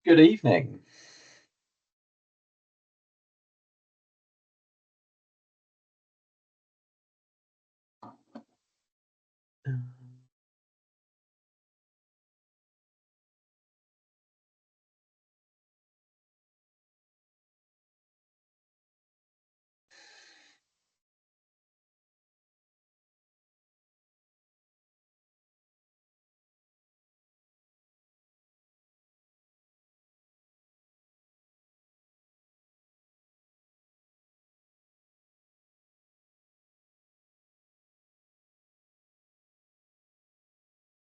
Good evening.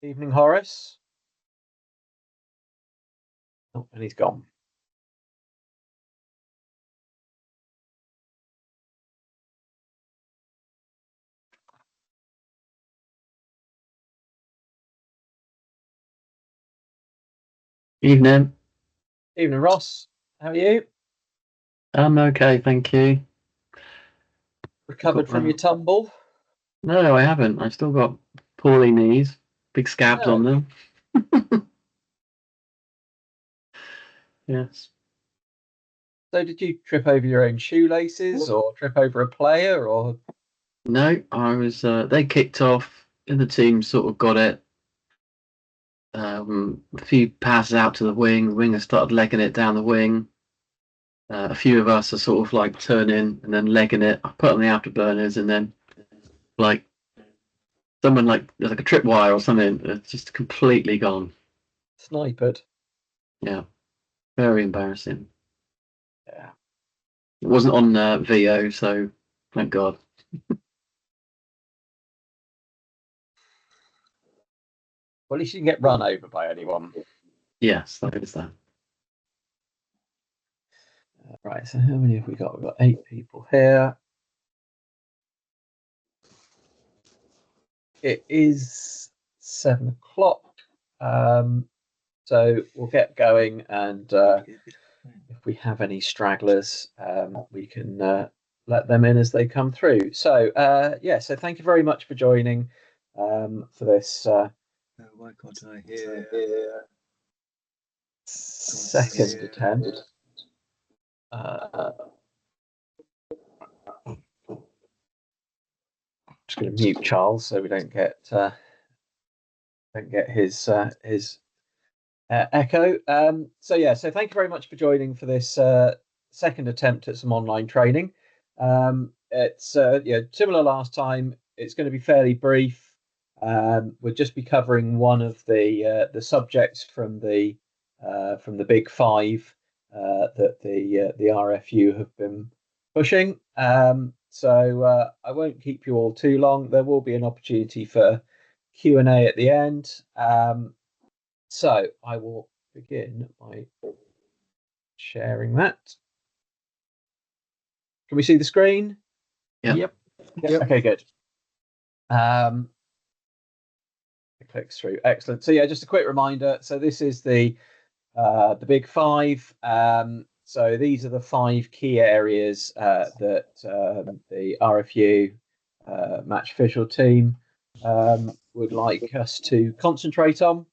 Evening, Horace. Oh, and he's gone. Evening. Evening, Ross. How are you? I'm okay, thank you. Recovered Got from your tumble? No, I haven't. I've still got poorly knees, big scabs on No. them. Yes. So did you trip over your own shoelaces or trip over a player or No, I was. They kicked off, and the team sort of got it. A few passes out to the wing. The winger started legging it down the wing. A few of us are sort of like turning and then legging it. I put on the afterburners, and then like someone like there's like a tripwire or something. It's just completely gone. sniped? Yeah, very embarrassing. Yeah. It wasn't on VO, so thank God. Well, at least you didn't get run over by anyone. Yes, that is that. Right, so how many have we got? We've got 8 people here. It is 7 o'clock. So we'll get going, and if we have any stragglers, we can let them in as they come through. So so thank you very much for joining for this Why can't I hear? second attempt. Just going to mute Charles so we don't get his echo. So thank you very much for joining for this second attempt at some online training. It's similar last time. It's going to be fairly brief. We'll just be covering one of the subjects from the Big Five that the RFU have been pushing. I won't keep you all too long. There will be an opportunity for Q&A at the end. So I will begin by sharing that. Can we see the screen? Yep. Yep. Okay, good. It clicks through. Excellent. So yeah, just a quick reminder. So this is the Big Five. So these are the 5 key areas that the RFU match official team would like us to concentrate on.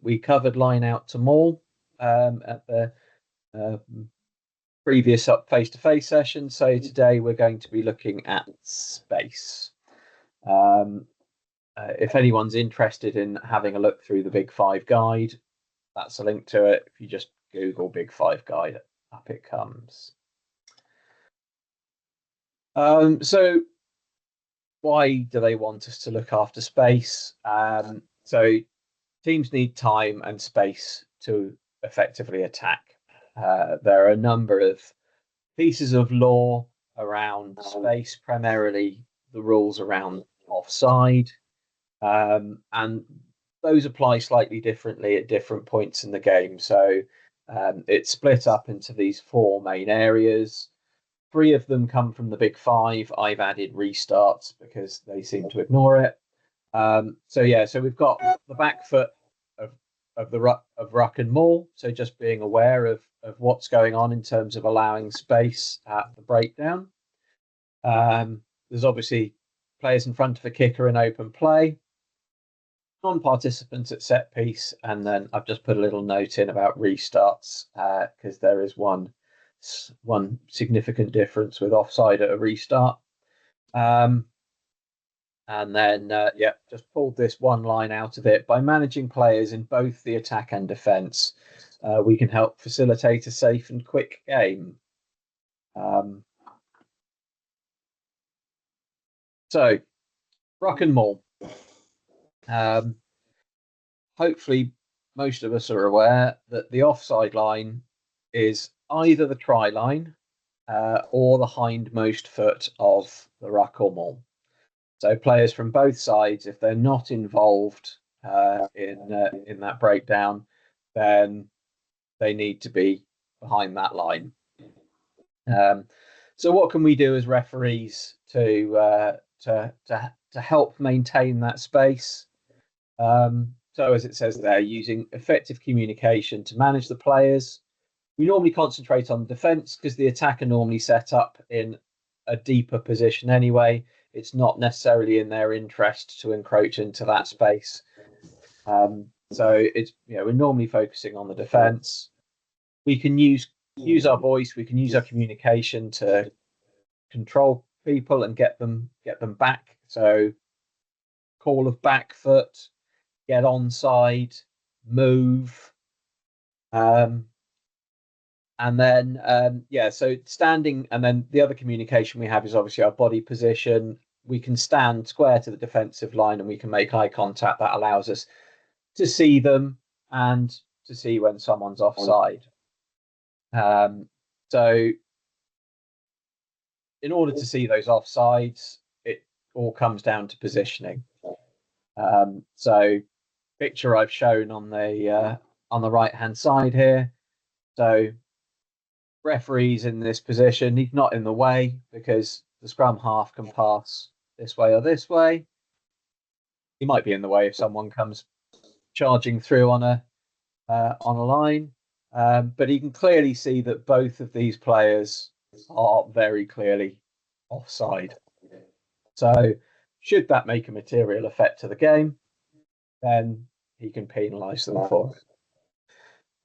We covered line out to maul at the previous up face-to-face session. So today we're going to be looking at space. If anyone's interested in having a look through the Big Five guide, that's a link to it. If you just Google Big Five guide, up it comes. So why do they want us to look after space? So teams need time and space to effectively attack. There are a number of pieces of law around space, primarily the rules around offside, and those apply slightly differently at different points in the game. So it's split up into these 4 main areas. 3 of them come from the Big Five. I've added restarts because they seem to ignore it. So we've got the back foot of ruck and maul. So just being aware of what's going on in terms of allowing space at the breakdown. There's obviously players in front of a kicker in open play. non-participants at set piece, and then I've just put a little note in about restarts because there is one significant difference with offside at a restart. And then, just pulled this one line out of it. By managing players in both the attack and defence, we can help facilitate a safe and quick game. So, Ruck and Maul. Hopefully, most of us are aware that the offside line is either the try line or the hindmost foot of the ruck or maul. So players from both sides, if they're not involved in that breakdown, then they need to be behind that line. So what can we do as referees to help maintain that space? So as it says there, using effective communication to manage the players. We normally concentrate on defence because the attack are normally set up in a deeper position anyway. It's not necessarily in their interest to encroach into that space. So it's we're normally focusing on the defence. We can use our voice. We can use our communication to control people and get them back. So call of back foot, get onside, move. And then, so standing, and then the other communication we have is obviously our body position. We can stand square to the defensive line and we can make eye contact. That allows us to see them and to see when someone's offside. So in order to see those offsides, it all comes down to positioning. So picture I've shown on the right-hand side here. So referee's in this position. He's not in the way because the scrum half can pass this way or this way. He might be in the way if someone comes charging through on a line, but he can clearly see that both of these players are very clearly offside. So should that make a material effect to the game, then he can penalise them for it.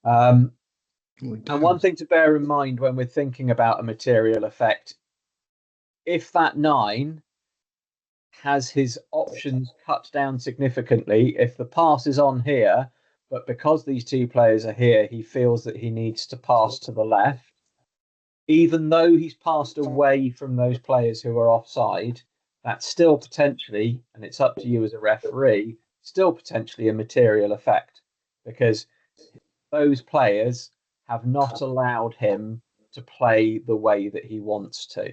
And one thing to bear in mind when we're thinking about a material effect, if that 9 has his options cut down significantly, if the pass is on here, but because these two players are here, he feels that he needs to pass to the left, even though he's passed away from those players who are offside, that's still potentially, and it's up to you as a referee, still potentially a material effect because those players have not allowed him to play the way that he wants to.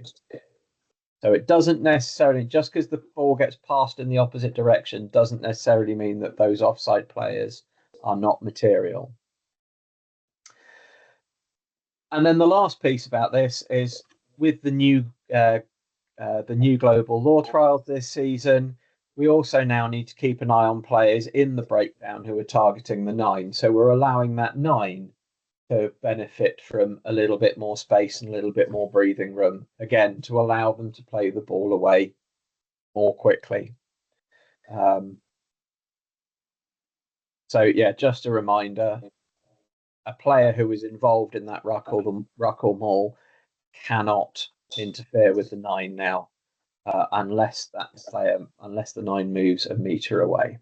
So it doesn't necessarily, just because the ball gets passed in the opposite direction, doesn't necessarily mean that those offside players are not material. And then the last piece about this is with the new global law trials this season, we also now need to keep an eye on players in the breakdown who are targeting the 9. So we're allowing that 9 to benefit from a little bit more space and a little bit more breathing room, again, to allow them to play the ball away more quickly. Just a reminder, a player who is involved in that ruck or maul cannot interfere with the 9 now, unless the 9 moves a metre away.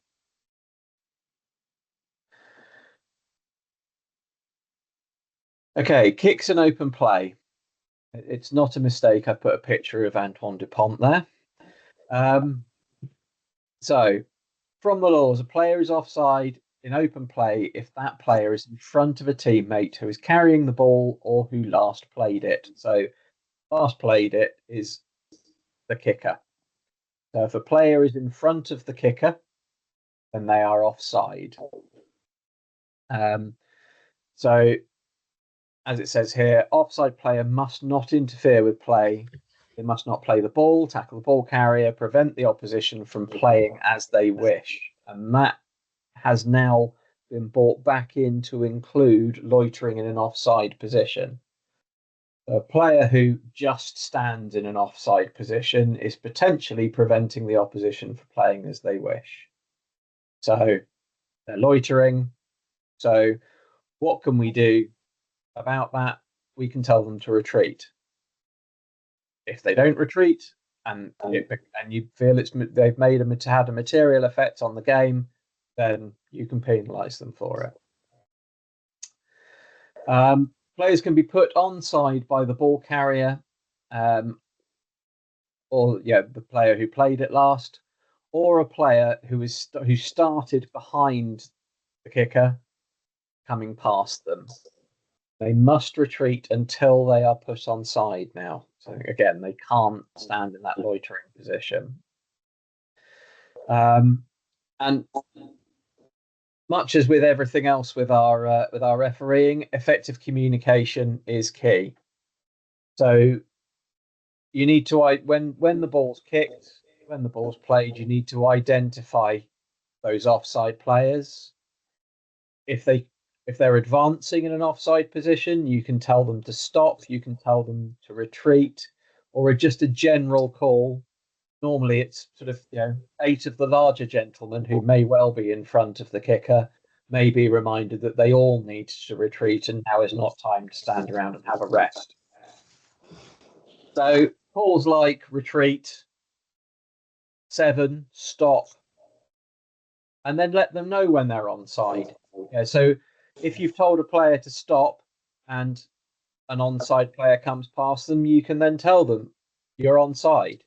Okay, kicks and open play. It's not a mistake. I put a picture of Antoine Dupont there. So, from the laws, a player is offside in open play if that player is in front of a teammate who is carrying the ball or who last played it. So, last played it is the kicker. So, if a player is in front of the kicker, then they are offside. So, as it says here, offside player must not interfere with play. They must not play the ball, tackle the ball carrier, prevent the opposition from playing as they wish. And that has now been brought back in to include loitering in an offside position. A player who just stands in an offside position is potentially preventing the opposition from playing as they wish. So they're loitering. So what can we do about that? We can tell them to retreat. If they don't retreat, and you feel they've had a material effect on the game, then you can penalise them for it. Players can be put onside by the ball carrier, or the player who played it last, or a player who started behind the kicker, coming past them. They must retreat until they are put onside now. So again, they can't stand in that loitering position. And much as with everything else with our refereeing, effective communication is key. So you need to when the ball's kicked, when the ball's played, you need to identify those offside players. If they're advancing in an offside position, you can tell them to stop, you can tell them to retreat, or just a general call. Normally it's sort of 8 of the larger gentlemen who may well be in front of the kicker may be reminded that they all need to retreat, and now is not time to stand around and have a rest. So calls like retreat, 7, stop, and then let them know when they're onside. So if you've told a player to stop and an onside player comes past them, you can then tell them you're onside.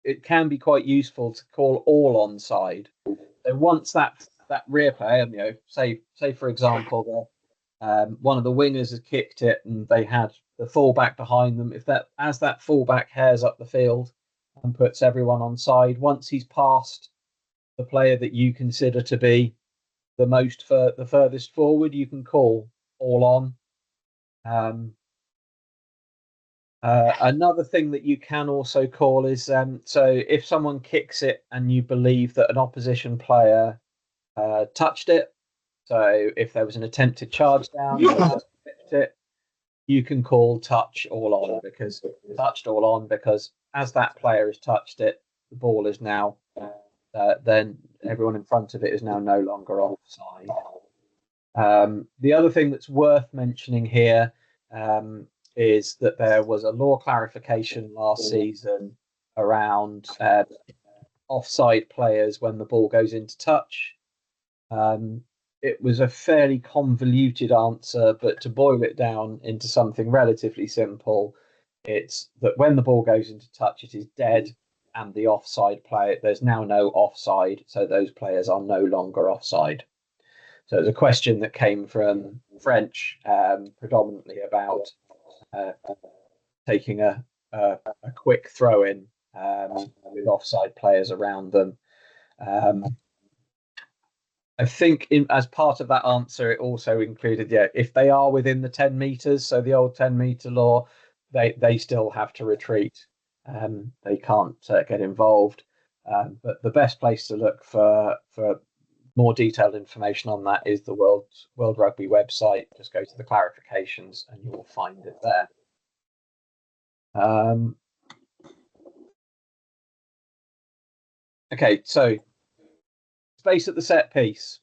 It can be quite useful to call all onside. So once that rear player, say for example, one of the wingers has kicked it and they had the fullback behind them. As that fullback hairs up the field and puts everyone onside, once he's past the player that you consider to be the furthest forward, you can call all on. Another thing that you can also call is so if someone kicks it and you believe that an opposition player touched it, so if there was an attempted charge down, you can call touched all on because as that player has touched it, the ball is now then everyone in front of it is now no longer offside. The other thing that's worth mentioning here is that there was a law clarification last season around offside players when the ball goes into touch. It was a fairly convoluted answer, but to boil it down into something relatively simple, it's that when the ball goes into touch, it is dead, and the offside player, there's now no offside, so those players are no longer offside. So it's a question that came from French, predominantly about taking a quick throw in with offside players around them. I think as part of that answer, it also included, if they are within the 10 meters, so the old 10-meter law, they still have to retreat. They can't get involved. But the best place to look for more detailed information on that is the World Rugby website. Just go to the clarifications and you will find it there. Okay, so space at the set piece.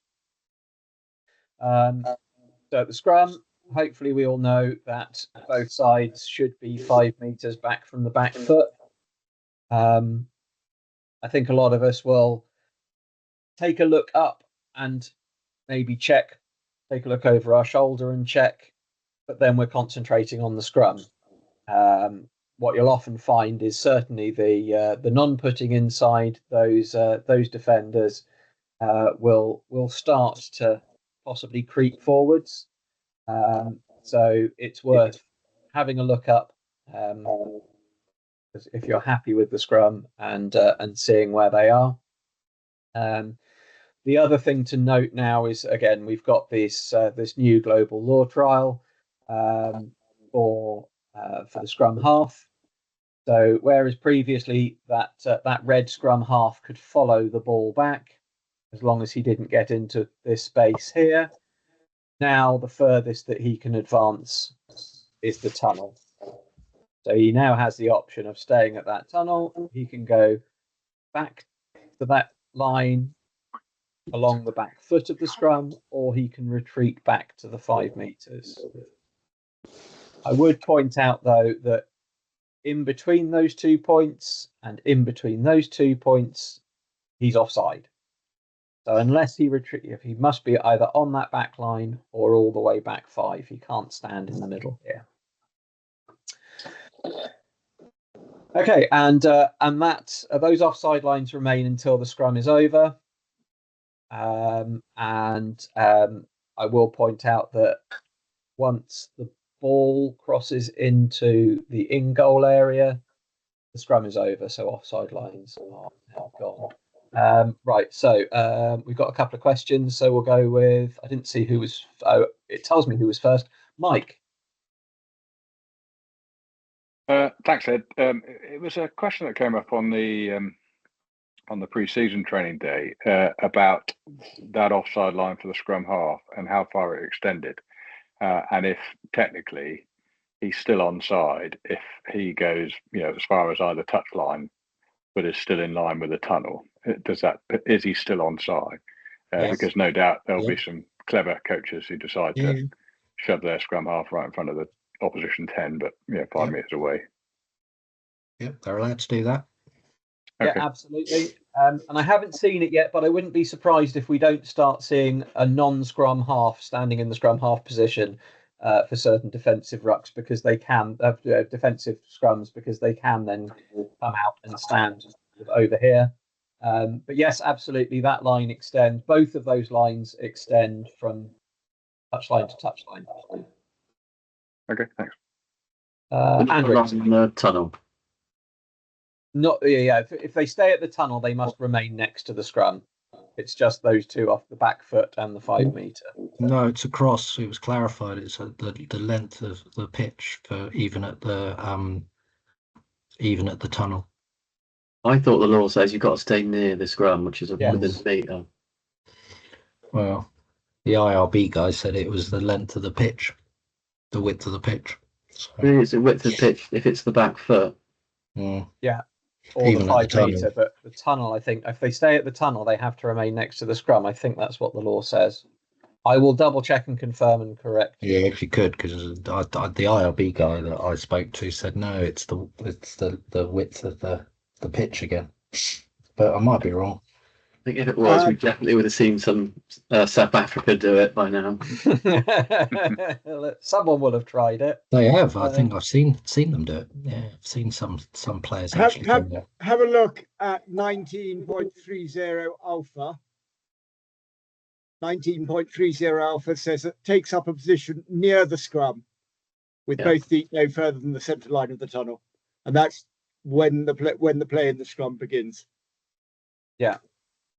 So at the scrum, hopefully we all know that both sides should be 5 meters back from the back foot. I think a lot of us will take a look up and maybe take a look over our shoulder and check, but then we're concentrating on the scrum. What you'll often find is certainly the non-putting inside, those defenders will start to possibly creep forwards. So it's worth having a look up if you're happy with the scrum and seeing where they are. The other thing to note now is, again, we've got this new global law trial for the scrum half. So whereas previously that red scrum half could follow the ball back as long as he didn't get into this space here, now the furthest that he can advance is the tunnel. So he now has the option of staying at that tunnel. He can go back to line along the back foot of the scrum, or he can retreat back to the 5 metres. I would point out, though, that in between those 2 points and in between those 2 points, he's offside. So unless he he must be either on that back line or all the way back 5. He can't stand in the middle here. Okay, and those offside lines remain until the scrum is over. I will point out that once the ball crosses into the in-goal area, the scrum is over, so offside lines are now gone. Right, so we've got a couple of questions, so we'll go with, I didn't see who was, it tells me who was first. Mike. Thanks, Ed. It was a question that came up on the pre-season training day about that offside line for the scrum half and how far it extended, and if technically he's still onside if he goes, as far as either touch line, but is still in line with the tunnel. Is he still onside? Yes. Because no doubt there'll be some clever coaches who decide to shove their scrum half right in front of the opposition 10, but 5 meters away. Yep, they're allowed to do that. Yeah, Okay. absolutely. And I haven't seen it yet, but I wouldn't be surprised if we don't start seeing a non-scrum half standing in the scrum half position for certain defensive rucks, because they can defensive scrums, because they can then come out and stand over here. But yes, absolutely, that line extends. Both of those lines extend from touchline to touchline. Okay, thanks. Andrew, in the tunnel. If they stay at the tunnel, they must remain next to the scrum. It's just those two off the back foot and the 5 metre. No, it's across. It was clarified. It's at the length of the pitch for even at the tunnel. I thought the law says you've got to stay near the scrum, which is within a metre. Well, the IRB guy said it was the length of the pitch, the width of the pitch. So, It's the width of the pitch if it's the back foot. Yeah. Or Even the at the 5 metre, but the tunnel, I think, if they stay at the tunnel, they have to remain next to the scrum. I think that's what the law says. I will double check and confirm and correct. yeah, if you could, because the IRB guy that I spoke to said no, it's the width of the pitch again. But I might be wrong. I think if it was, we definitely would have seen some South Africa do it by now. Someone will have tried it. They have. I think I've seen them do it. Yeah, I've seen some players actually do that. Have a look at 19.30 alpha. 19.30 alpha says it takes up a position near the scrum with both feet no further than the centre line of the tunnel, and that's when the play in the scrum begins. Yeah.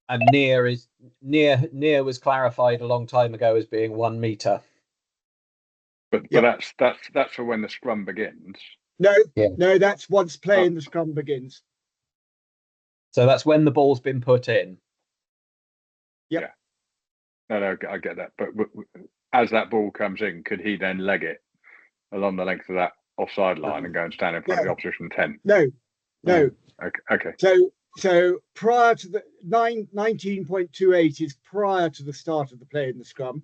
And near was clarified a long time ago as being 1 metre. But that's for when the scrum begins. No, that's once play in the scrum begins. So that's when the ball's been put in. Yep. Yeah. No, I get that. But as that ball comes in, could he then leg it along the length of that offside line and go and stand in front of the opposition 10? No. Okay. So prior to the 19.28 is prior to the start of the play in the scrum,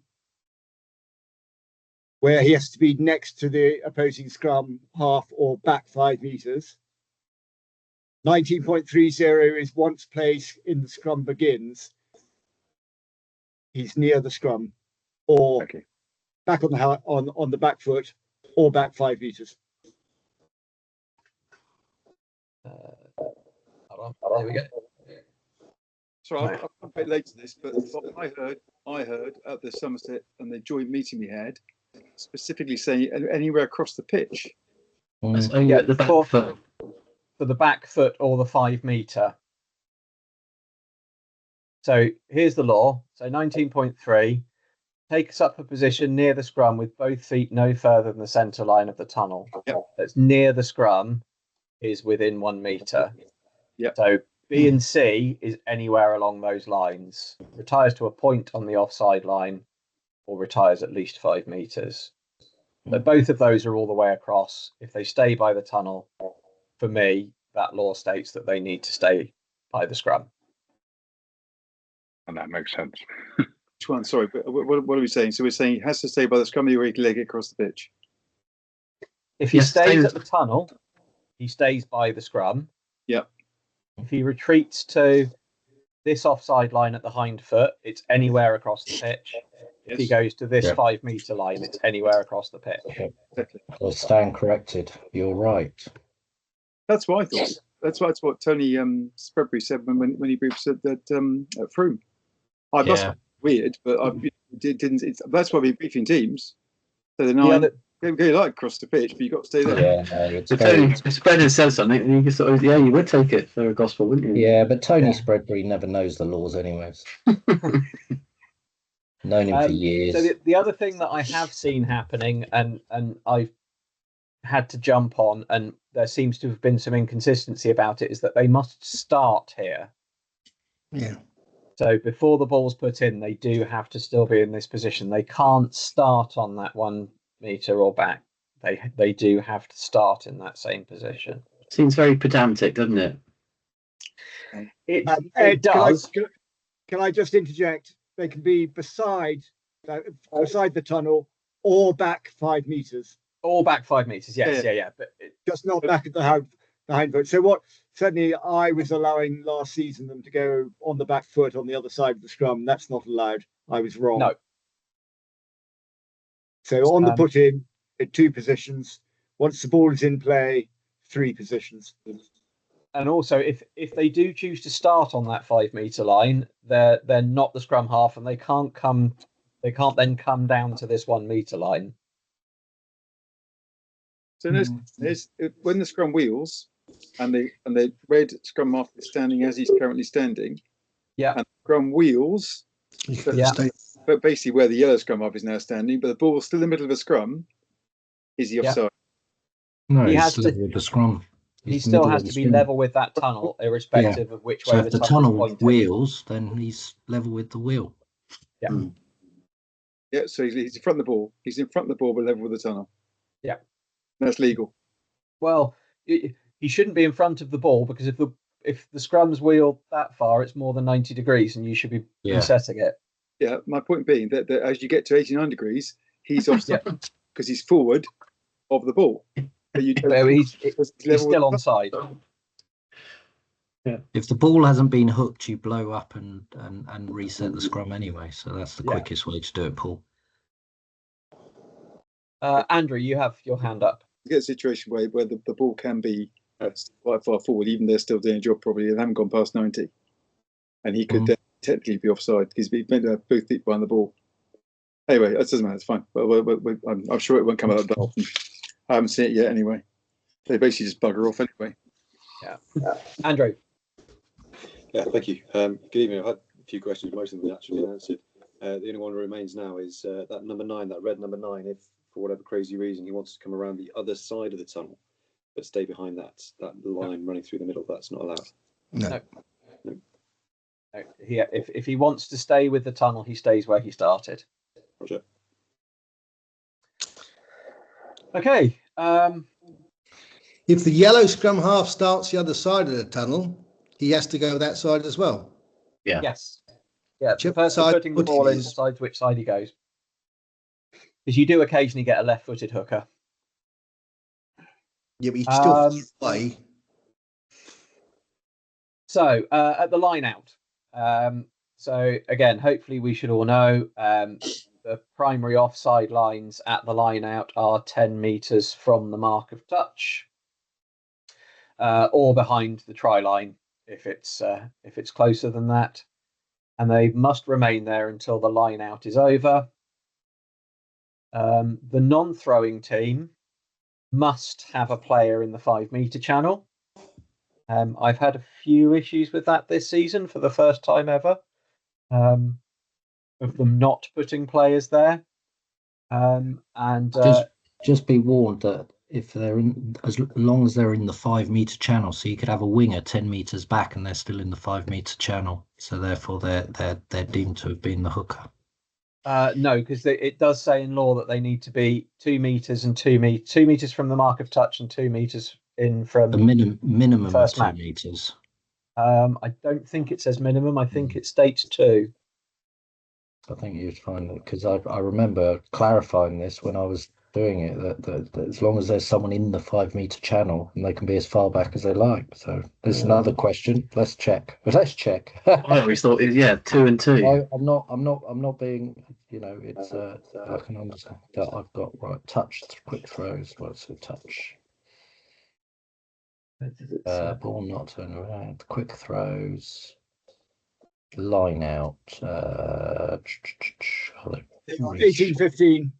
where he has to be next to the opposing scrum half or back 5 metres. 19.30 is once play in the scrum begins, he's near the scrum or back on the back foot or back 5 metres. There we go. Sorry, I'm a bit late to this, but what I heard at the Somerset and the joint meeting we had, specifically saying anywhere across the pitch. That's only at the back foot. For the back foot or the 5 metre. So here's the law. So 19.3 takes up a position near the scrum with both feet no further than the centre line of the tunnel. Yep. That's near the scrum is within 1 metre. Yep. So B and C is anywhere along those lines. Retires to a point on the offside line or retires at least 5 metres. So both of those are all the way across. If they stay by the tunnel, for me, that law states that they need to stay by the scrum. and that makes sense. Which one? Sorry, but what are we saying? So we're saying he has to stay by the scrum, or he can leg it across the pitch. If he Yes, stays stay- at the tunnel, he stays by the scrum. Yep. If he retreats to this offside line at the hind foot, it's anywhere across the pitch. If he Yes. goes to this Yeah. 5 metre line, it's anywhere across the pitch. Exactly. I stand corrected. You're right. That's what I thought. That's what Tony Spreadbury said when he briefed said that at Froome. That's Yeah. weird, but didn't. That's why we're briefing teams. So the The nine other, go like across the pitch, but you got to stay there. Yeah, no, it's If very, Brendan says something, and you can sort of, yeah, you would take it for a gospel, wouldn't you? yeah, but Tony Yeah. Spreadbury never knows the laws anyways. Known him for years. so the other thing that I have seen happening, and I've had to jump on, and there seems to have been some inconsistency about it, is that they must start here. Yeah. So before the ball's put in, they do have to still be in this position. They can't start on that 1 metre or back. They do have to start in that same position. Seems very pedantic, doesn't it? It Ed, does. Can I just interject? They can be beside the tunnel or back 5 metres, All back 5 metres, yes, Yeah. yeah. But just not back at the hind foot. So what? Certainly, I was allowing last season them to go on the back foot on the other side of the scrum. That's not allowed. I was wrong. No. So on the Um, put in, at 2 positions. Once the ball is in play, 3 positions. and also, if they do choose to start on that 5 metre line, they're not the scrum half, and they can't then come down to this 1 metre line. So there's when the scrum wheels, and the red scrum half is standing as he's currently standing. Yeah. And scrum wheels, Yeah. but basically where the yellow scrum half is now standing, but the ball's still in the middle of the scrum. Is he Yeah. offside? No, He he's has to- level with the scrum. He He's still middle has of to the be scrum. level with that tunnel, irrespective of which So way if the the tunnel's tunnel pointing. wheels, then he's level with the wheel. Yeah. So he's in front of the ball. He's in front of the ball, but level with the tunnel. Yeah. That's legal. Well, he shouldn't be in front of the ball, because if the scrum's wheel that far, it's more than 90 degrees, and you should be Yeah. resetting it. Yeah. My point being that as you get to 89 degrees, he's offside because he's forward of the ball. But you don't, Well, he's because He's level with still the onside. If the ball hasn't been hooked, you blow up and reset the scrum anyway. So that's the Yeah. quickest way to do it, Paul. Andrew, you have your hand up. You get a situation where the ball can be quite far forward, even they're still doing a job probably, and haven't gone past 90. And he could then technically be offside because he's meant to have both feet behind the ball. Anyway, that doesn't matter, it's fine. I'm sure it won't come out that often. I haven't seen it yet anyway. They basically just bugger off anyway. Andrew. Yeah, thank you. Good evening. I've had a few questions, most of them actually been answered. The only one that remains now is that number 9, that red number 9. If for whatever crazy reason he wants to come around the other side of the tunnel, but stay behind that line running through the middle, that's not allowed. No. If he wants to stay with the tunnel, he stays where he started. Roger. Okay. If the yellow scrum half starts the other side of the tunnel, he has to go that side as well. Yes. Yeah. The Chip person side putting the footing ball in is- decides which side he goes. Because you do occasionally get a left-footed hooker. Yeah, but he's still Um, away. So at the line out. So again, hopefully we should all know the primary offside lines at the line out are 10 metres from the mark of touch, or behind the try line if it's closer than that, and they must remain there until the line out is over. The non-throwing team must have a player in the 5 metre channel. I've had a few issues with that this season for the first time ever, of them not putting players there. Just be warned that if they're in, as long as they're in the 5 metre channel, so you could have a winger 10 metres back and they're still in the 5 metre channel, so therefore they're deemed to have been the hooker. No, because it does say in law that they need to be 2 metres and 2 metres from the mark of touch and 2 metres in from The minimum of First 2 man. metres. I don't think it says minimum. I think it states 2. I think you'd find that, because I remember clarifying this when I was doing it, that as long as there's someone in the 5 meter channel, and they can be as far back as they like. So there's another question. Let's check. Let's check. I always thought, 2 and 2. I'm not being, it's I can understand that. I've got right touch, quick throws. What's a touch? Ball not turn around, quick throws, line out. 18-15.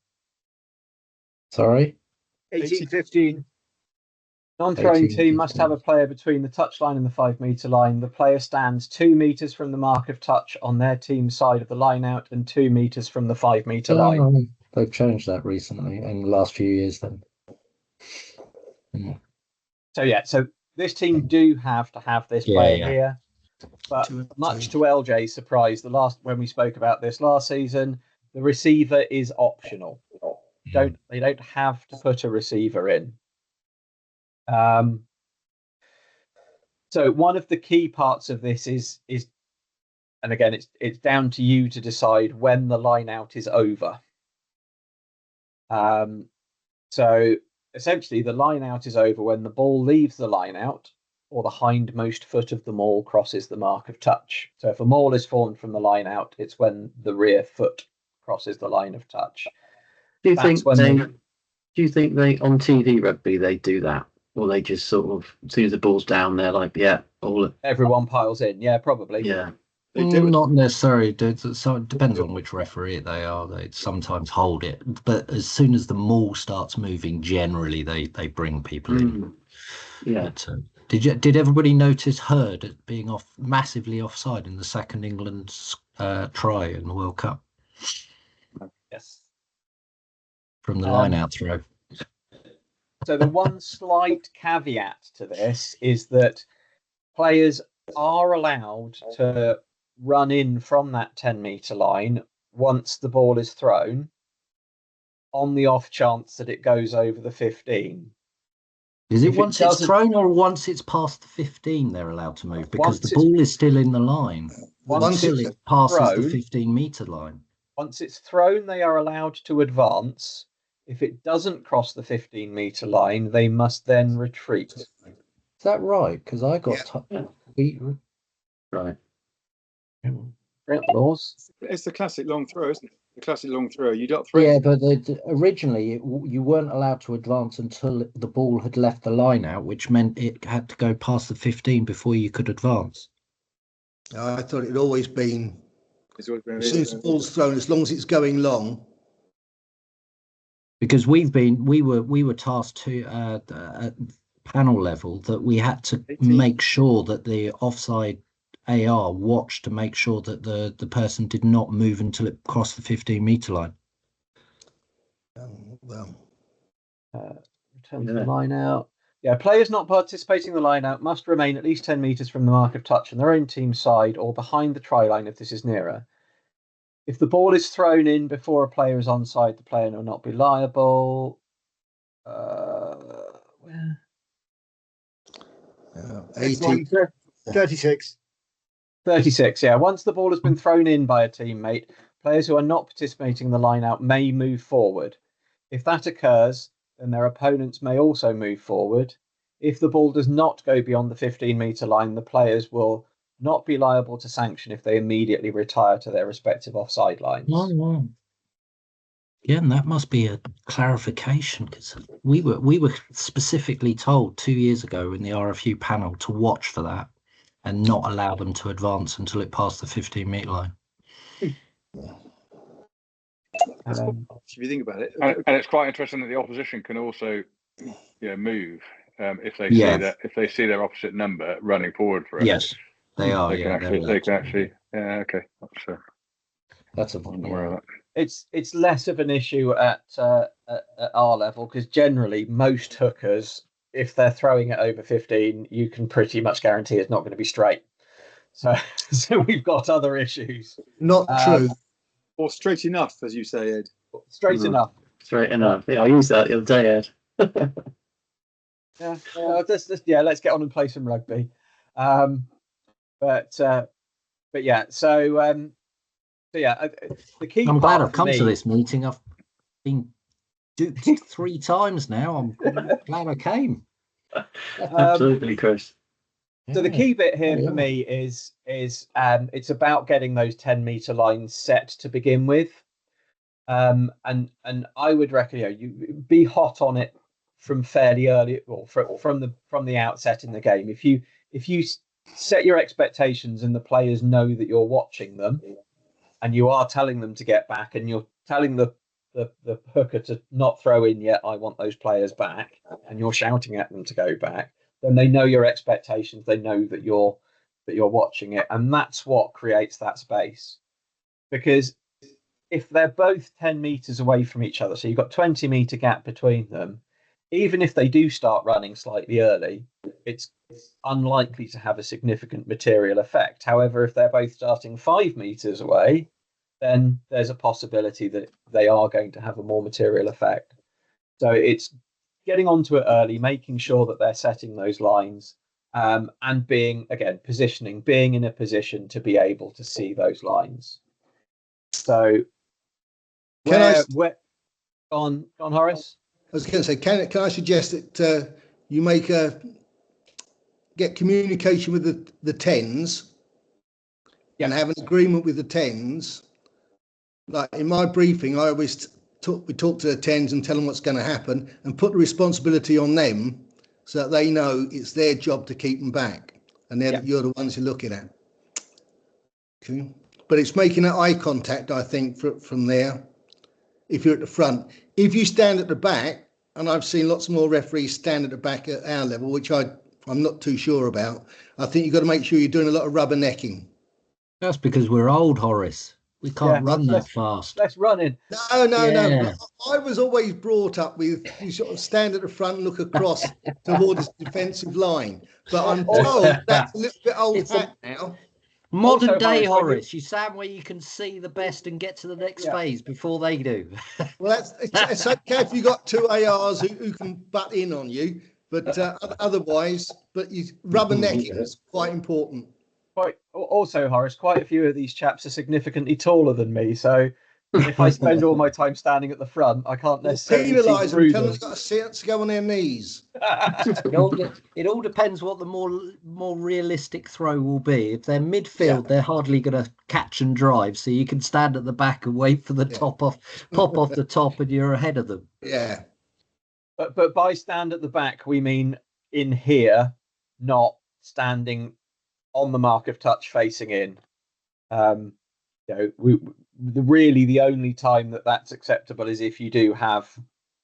Sorry? 18-15. Non-throwing 18, team must 15. have a player between the touchline and the 5 meter line. The player stands 2 meters from the mark of touch on their team side of the line out and 2 meters from the 5 meter line. Oh, they've changed that recently in the last few years then. So this team do have to have this player here. But 2 and much 2. to LJ's surprise, when we spoke about this last season, the receiver is optional. They don't have to put a receiver in. So one of the key parts of this is, and again, it's down to you to decide when the line out is over. So essentially, the line out is over when the ball leaves the line out, or the hindmost foot of the maul crosses the mark of touch. So if a maul is formed from the line out, it's when the rear foot crosses the line of touch. Do you That's think when they on TV rugby they do that, or they just sort of, as soon as the ball's down, they're like, everyone piles in? Yeah, probably. yeah. They do it. Not necessarily. So it depends on which referee they are. They sometimes hold it, but as soon as the maul starts moving, generally they bring people in. Yeah. But, did everybody notice Hurd being massively offside in the second England try in the World Cup Yes. from the line out throw? So the one slight caveat to this is that players are allowed to run in from that 10 meter line once the ball is thrown, on the off chance that it goes over the 15. Is it If it once it's doesn't- thrown or once it's past the 15 they're allowed to move? Because Once the it's- ball is still in the line Once until it's it passes the thrown- 15 meter line. Once it's thrown, they are allowed to advance. If it doesn't cross the 15 meter line, they must then retreat. Is that right? Because I got Right. Laws. It's the classic long throw, isn't it? The classic long throw. You got three. Yeah, but originally you weren't allowed to advance until the ball had left the line out, which meant it had to go past the 15 before you could advance. I thought it'd always been, It's always been as soon as the ball's thrown, as long as it's going long. Because we were tasked to at panel level that we had to 18. make sure that the offside AR watched to make sure that the person did not move until it crossed the 15 meter line. Well, Return to the line out. Yeah, players not participating in the line out must remain at least 10 metres from the mark of touch on their own team side or behind the try line if this is nearer. If the ball is thrown in before a player is onside, the player will not be liable. Where? 18. 36. 36, yeah. Once the ball has been thrown in by a teammate, players who are not participating in the line out may move forward. If that occurs, then their opponents may also move forward. If the ball does not go beyond the 15 metre line, the players will not be liable to sanction if they immediately retire to their respective offside lines. Oh. Yeah, and that must be a clarification, because we were specifically told 2 years ago in the RFU panel to watch for that and not allow them to advance until it passed the 15 metre line. If you think about it, And it's quite interesting that the opposition can also, move if they Yeah. see their opposite number running forward for it. Yes, they are. They can actually. Yeah, okay. That's a I'm aware of that. It's less of an issue at our level because generally most hookers, if they're throwing it over 15, you can pretty much guarantee it's not going to be straight. So we've got other issues. Not true. or straight enough, as you say, Ed. Straight enough. Straight enough. Yeah, I used that the other day, Ed. Yeah. Let's get on and play some rugby. But yeah. So yeah, the key. I'm glad I've for come me, to this meeting. I've been duped 3 times now. I'm glad I came. Absolutely, Chris. So the key bit here Yeah. for me is it's about getting those 10-meter lines set to begin with, and I would reckon you be hot on it from fairly early, or from the outset in the game. If you set your expectations and the players know that you're watching them, and you are telling them to get back, and you're telling the hooker to not throw in yet, I want those players back, and you're shouting at them to go back, then they know your expectations. They know that you're watching it, and that's what creates that space. Because if they're both 10 meters away from each other, so you've got 20-meter gap between them, even if they do start running slightly early, it's unlikely to have a significant material effect. However, if they're both starting 5 meters away, then there's a possibility that they are going to have a more material effect. So it's getting onto it early, making sure that they're setting those lines, and being in a position to be able to see those lines. So where on Horace? I was going to say, can I suggest that you get communication with the tens, and have an agreement with the tens. Like in my briefing, I always we talk to the tens and tell them what's going to happen, and put the responsibility on them so that they know it's their job to keep them back, and you're the ones you're looking at. Okay, but it's making that eye contact, I think, from there. If you're at the front, if you stand at the back, and I've seen lots more referees stand at the back at our level, which I'm not too sure about. I think you've got to make sure you're doing a lot of rubbernecking. That's because we're old, Horace. We can't run that fast. Let's run in. No. I was always brought up with you sort of stand at the front and look across towards the defensive line. But I'm told that's a little bit old hat now. Modern Also, day, Horace, you stand where you can see the best and get to the next phase before they do. Well, it's okay if you got 2 ARs who can butt in on you, but otherwise, rubbernecking is quite important. Also, Horace, quite a few of these chaps are significantly taller than me, so if I spend all my time standing at the front, I can't necessarily penalise see through them. them. They've got to go on their knees. It all depends what the more realistic throw will be. If they're midfield, they're hardly going to catch and drive, so you can stand at the back and wait for the pop off the top, and you're ahead of them. Yeah. But by stand at the back, we mean in here, not standing on the mark of touch facing in. Really the only time that's acceptable is if you do have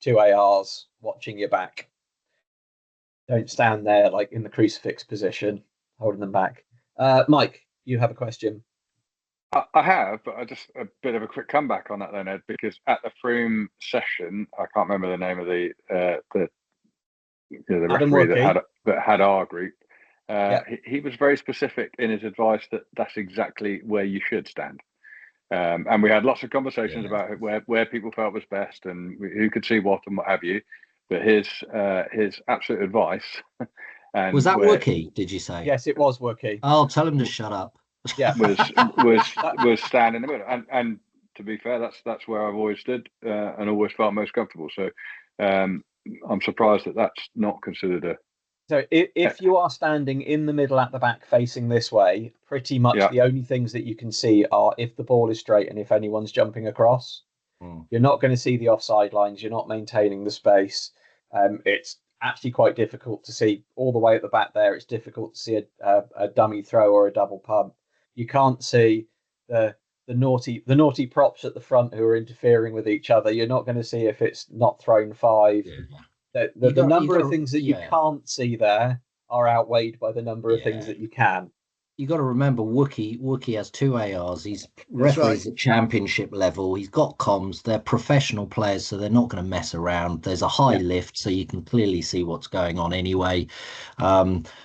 2 ARs watching your back. Don't stand there like in the crucifix position, holding them back. Mike, you have a question? I have, but I just a bit of a quick comeback on that then, Ed, because at the Froome session, I can't remember the name of the referee that had our group. He was very specific in his advice that that's exactly where you should stand. And we had lots of conversations about where people felt was best and who could see what and what have you. But his absolute advice. And was that Wookie? Did you say? Yes, it was Wookie. I'll tell him to shut up. Yeah, was stand in the middle, and to be fair, that's where I've always stood and always felt most comfortable. So I'm surprised that's not considered a. So if you are standing in the middle at the back facing this way, pretty much the only things that you can see are if the ball is straight and if anyone's jumping across. You're not going to see the offside lines. You're not maintaining the space. It's actually quite difficult to see all the way at the back there. It's difficult to see a dummy throw or a double pump. You can't see the naughty props at the front who are interfering with each other. You're not going to see if it's not thrown 5. The number of things that you can't see there are outweighed by the number of things that you can. You got to remember, Wookie has 2 ARs. He's referees at championship level. He's got comms. They're professional players, so they're not going to mess around. There's a high lift, so you can clearly see what's going on anyway.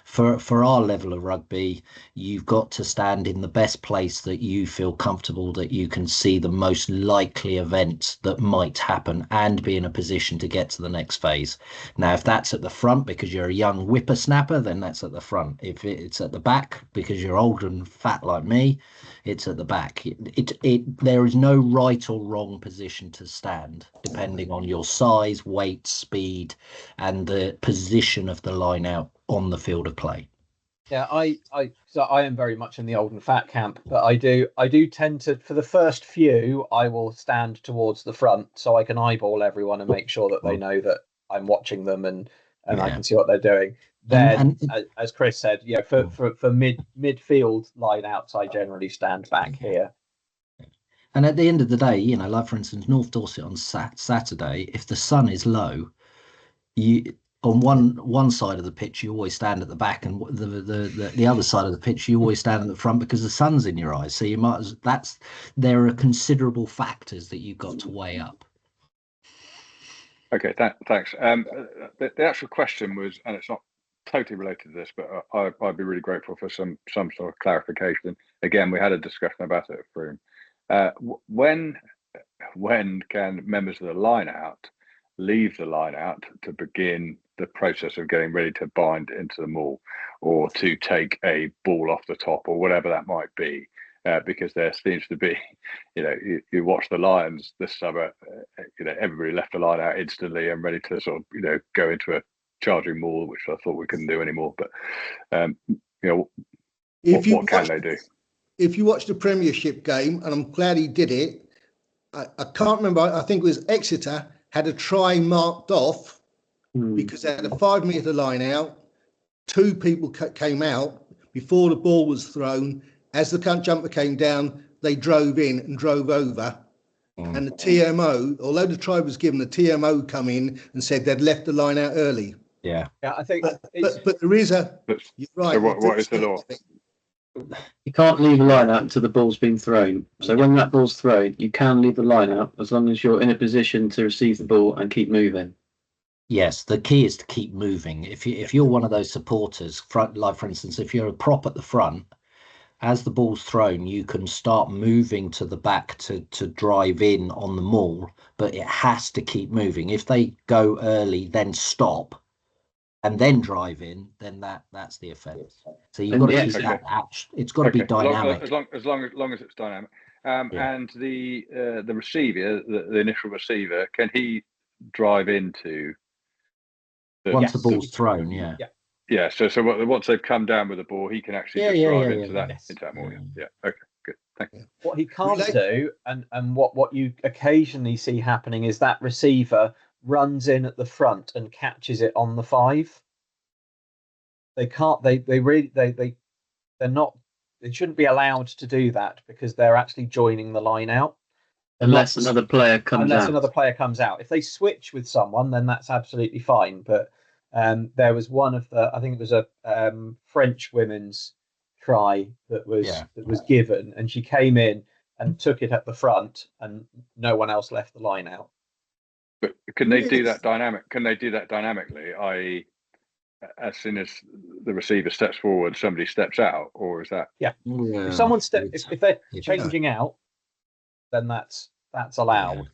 For our level of rugby, you've got to stand in the best place that you feel comfortable, that you can see the most likely events that might happen and be in a position to get to the next phase. Now, if that's at the front because you're a young whippersnapper, then that's at the front. If it's at the back because because you're old and fat like me, it's at the back. There is no right or wrong position to stand, depending on your size, weight, speed, and the position of the line out on the field of play. Yeah, so I am very much in the old and fat camp, but I do tend to, for the first few, I will stand towards the front so I can eyeball everyone and make sure that they know that I'm watching them and I can see what they're doing. Then, as Chris said, yeah, for midfield line outs, I generally stand back here. And at the end of the day, you know, like for instance, North Dorset on Saturday, if the sun is low, you on one side of the pitch you always stand at the back, and the other side of the pitch you always stand at the front because the sun's in your eyes. So you might there are considerable factors that you've got to weigh up. Okay, thanks. The actual question was, and it's not totally related to this, but I'd be really grateful for some sort of clarification. Again, we had a discussion about it at Froome. When can members of the line out leave the line out to begin the process of getting ready to bind into the maul, or to take a ball off the top, or whatever that might be? Because there seems to be, you know, you watch the Lions this summer, you know, everybody left the line out instantly and ready to sort of, you know, go into a charging maul, which I thought we couldn't do anymore. But, you know, what can they do? If you watch the Premiership game, and I'm glad he did it, I can't remember, I think it was Exeter had a try marked off because they had a 5 metre line out. 2 people came out before the ball was thrown. As the jumper came down, they drove in and drove over. And the TMO, although the try was given, the TMO come in and said they'd left the line out early. Yeah, I think. But there is a. You're right. So what is the law? You can't leave a line out until the ball's been thrown. So when that ball's thrown, you can leave the line out as long as you're in a position to receive the ball and keep moving. Yes, the key is to keep moving. If you're one of those supporters, like for instance, if you're a prop at the front, as the ball's thrown, you can start moving to the back to drive in on the maul, but it has to keep moving. If they go early, then stop, and then drive in, then that's the offence. So you've got to keep that. It's got to be dynamic. As long as it's dynamic. And the receiver, the initial receiver, can he drive into once the ball's thrown? Yeah. Yeah. So once they've come down with the ball, he can actually just drive into that maul. Yeah. Okay. Good. Thank you. What he can't do, and what you occasionally see happening, is that receiver runs in at the front and catches it on the 5. They can't. They're not. They shouldn't be allowed to do that because they're actually joining the line out. Unless another player comes out. If they switch with someone, then that's absolutely fine. But there was one of the, I think it was a French women's try that was given, and she came in and took it at the front, and no one else left the line out. But can they do that dynamic? Can they do that dynamically? I.e., as soon as the receiver steps forward, somebody steps out, or is that? Yeah. If someone if they're changing out, then that's allowed.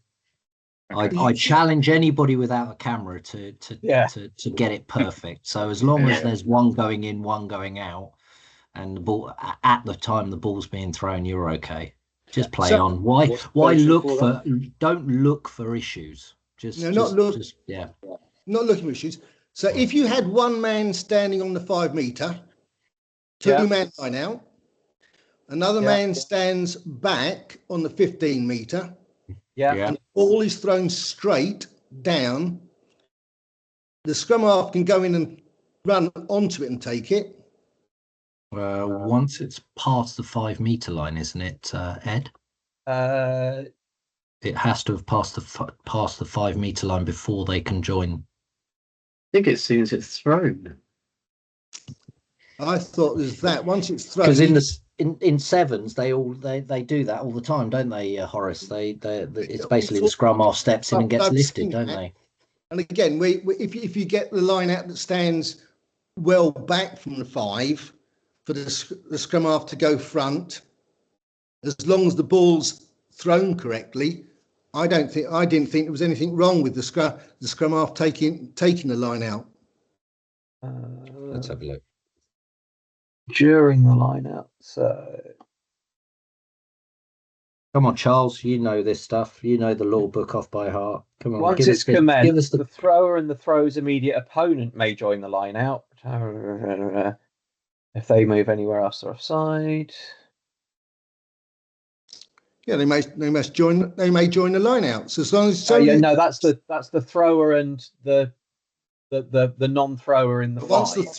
I challenge anybody without a camera to get it perfect. So as long as there's one going in, one going out, and the ball at the time the ball's being thrown, you're okay. Just play on. Why don't look for issues. Not looking for issues. So if you had one man standing on the 5 metre, 2-man line out, another man stands back on the 15 metre, and the ball is thrown straight down, the scrum half can go in and run onto it and take it. Once it's past the 5 metre line, isn't it, Ed? It has to have passed the 5 metre line before they can join. I think as soon as it's thrown. I thought there's that once it's thrown. Because in sevens they do that all the time, don't they, Horace? It's basically the scrum half steps in and gets lifted, don't they? And again, if you get the line out that stands well back from the 5 for the scrum half to go front, as long as the ball's thrown correctly, I didn't think there was anything wrong with the scrum half taking the line out. Let's have a look. during the line out. So Come on, Charles, you know this stuff. You know the law book off by heart. Come on, once it's give us commenced, the the thrower and the thrower's immediate opponent may join the line out if they move anywhere else or offside. Yeah, they may join the line outs as long as no, that's the thrower and the non-thrower in the once the five.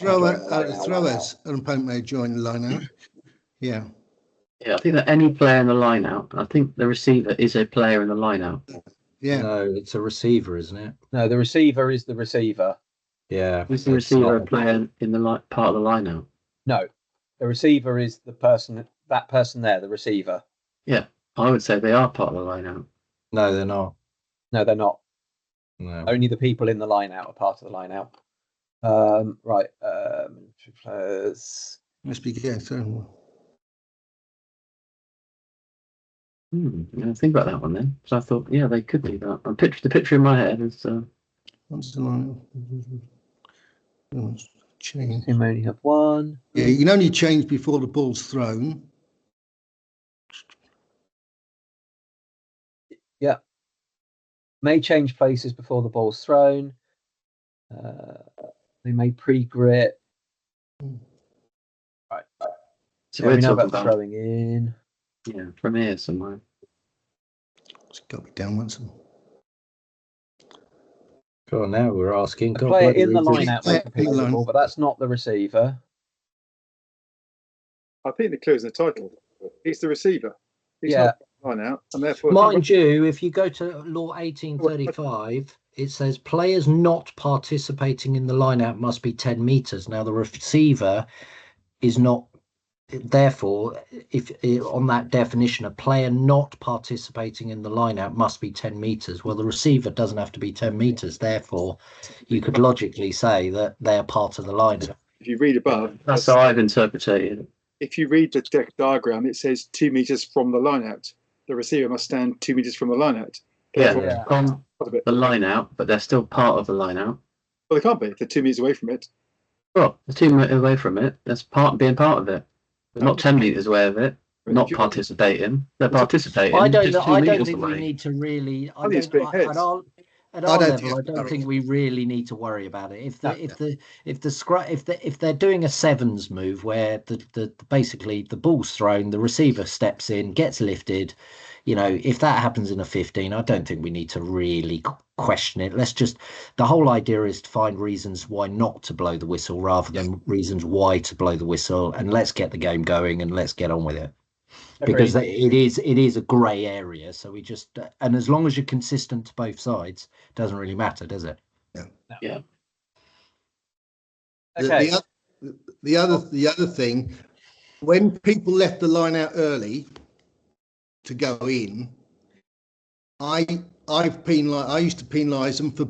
throwers an opponent may join the line out. Yeah. Yeah, I think that any player in the line out, I think the receiver is a player in the line out. Yeah. No, it's a receiver, isn't it? No, the receiver is the receiver. Yeah. Is the receiver a player in the part of the line out? No, the receiver is the person. That person there, the receiver. Yeah, I would say they are part of the line out. No, they're not. No, they're not. No. Only the people in the line out are part of the line out. Right. Players. Must be so. Yeah, think about that one then. So I thought, yeah, they could do that. The picture in my head is. Once the line change. You only have one. Yeah, you can only change before the ball's thrown. Yeah. May change places before the ball's thrown. They may pre-grit. Right. So we know about throwing in. Yeah, from here somewhere. It's got to be down once. Go on, now we're asking. The player in the line out may compete with the ball, but that's not the receiver. I think the clue is in the title. He's the receiver. He's not line out, and therefore, mind you, if you go to Law 1835, it says players not participating in the line out must be 10 meters. Now the receiver is not. Therefore, if on that definition, a player not participating in the line out must be 10 meters. Well, the receiver doesn't have to be 10 meters. Therefore, you could logically say that they're part of the line out. If you read above, that's how I've interpreted it. If you read the deck diagram, it says 2 meters from the line out. The receiver must stand 2 meters from the line out. Yeah, from the line out, but they're still part of the line out. Well, they can't be if they're 2 meters away from it. Well, they're 2 meters away from it. That's being part of it. They're not 10 meters away of it. Not participating. They're participating. I don't think we need to really. At our level, I don't think we really need to worry about it. If they're doing a sevens move where the basically the ball's thrown, the receiver steps in, gets lifted, if that happens in a 15, I don't think we need to really question it. The whole idea is to find reasons why not to blow the whistle rather than reasons why to blow the whistle, and let's get the game going and let's get on with it. Because it is a grey area, so we just and as long as you're consistent to both sides, it doesn't really matter, does it? Yeah. Okay. The other thing, when people left the line out early to go in, I used to penalise them for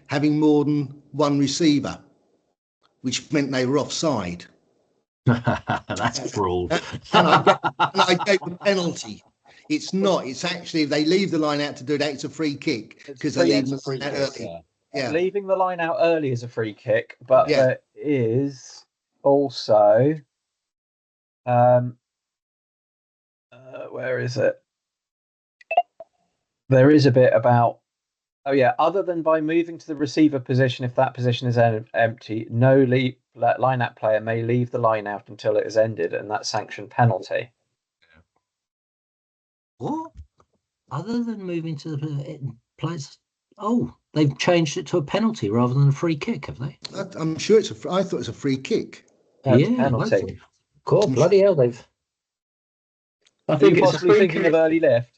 having more than one receiver, which meant they were offside. That's cruel. And I gave a penalty. It's not. It's actually if they leave the line out to do that, it's a free kick because they leave the line out early. Yeah. Leaving the line out early is a free kick, but there is also where is it? There is a bit about other than by moving to the receiver position, if that position is empty, no line out player may leave the line out until it is ended, and that's sanctioned penalty. What? Other than moving to the players? Oh, they've changed it to a penalty rather than a free kick, have they? I'm sure I thought it was a free kick. Penalty. Cool, bloody hell, they've. I think it's possibly thinking of early lift.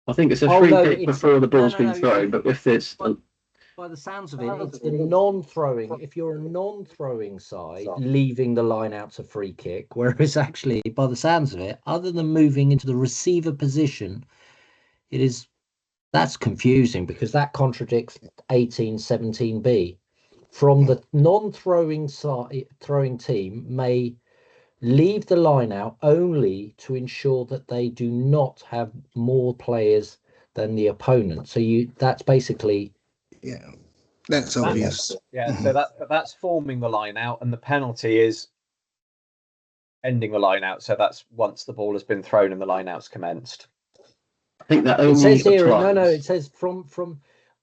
I think it's a free kick before the ball's been thrown, but if it's by the sounds of it, it's the non-throwing. If you're a non-throwing side, leaving the line out's a free kick, whereas actually, by the sounds of it, other than moving into the receiver position, that's confusing because that contradicts 1817b. From the non-throwing side, throwing team may leave the line out only to ensure that they do not have more players than the opponent. So that's basically that's obvious. So that's forming the line out, and the penalty is ending the line out. So that's once the ball has been thrown and the line out's commenced. I think that It only says here, applies. no, it says from